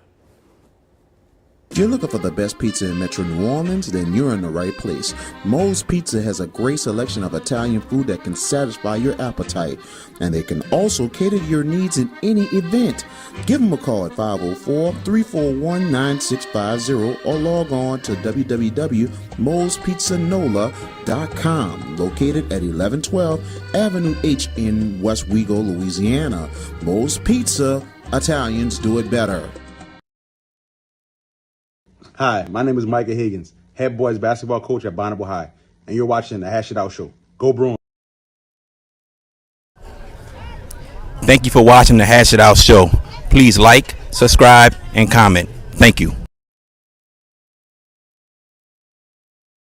Speaker 6: If you're looking for the best pizza in Metro New Orleans, then you're in the right place. Moe's Pizza has a great selection of Italian food that can satisfy your appetite, and they can also cater to your needs in any event. Give them a call at 504-341-9650 or log on to www.moespizzanola.com, located at 1112 Avenue H in West Wego, Louisiana. Moe's Pizza, Italians do it better.
Speaker 13: Hi, my name is Micah Higgins, head boys basketball coach at Bonneville High, and you're watching the Hash It Out Show. Go Bruins.
Speaker 1: Thank you for watching the Hash It Out Show. Please like, subscribe, and comment. Thank you.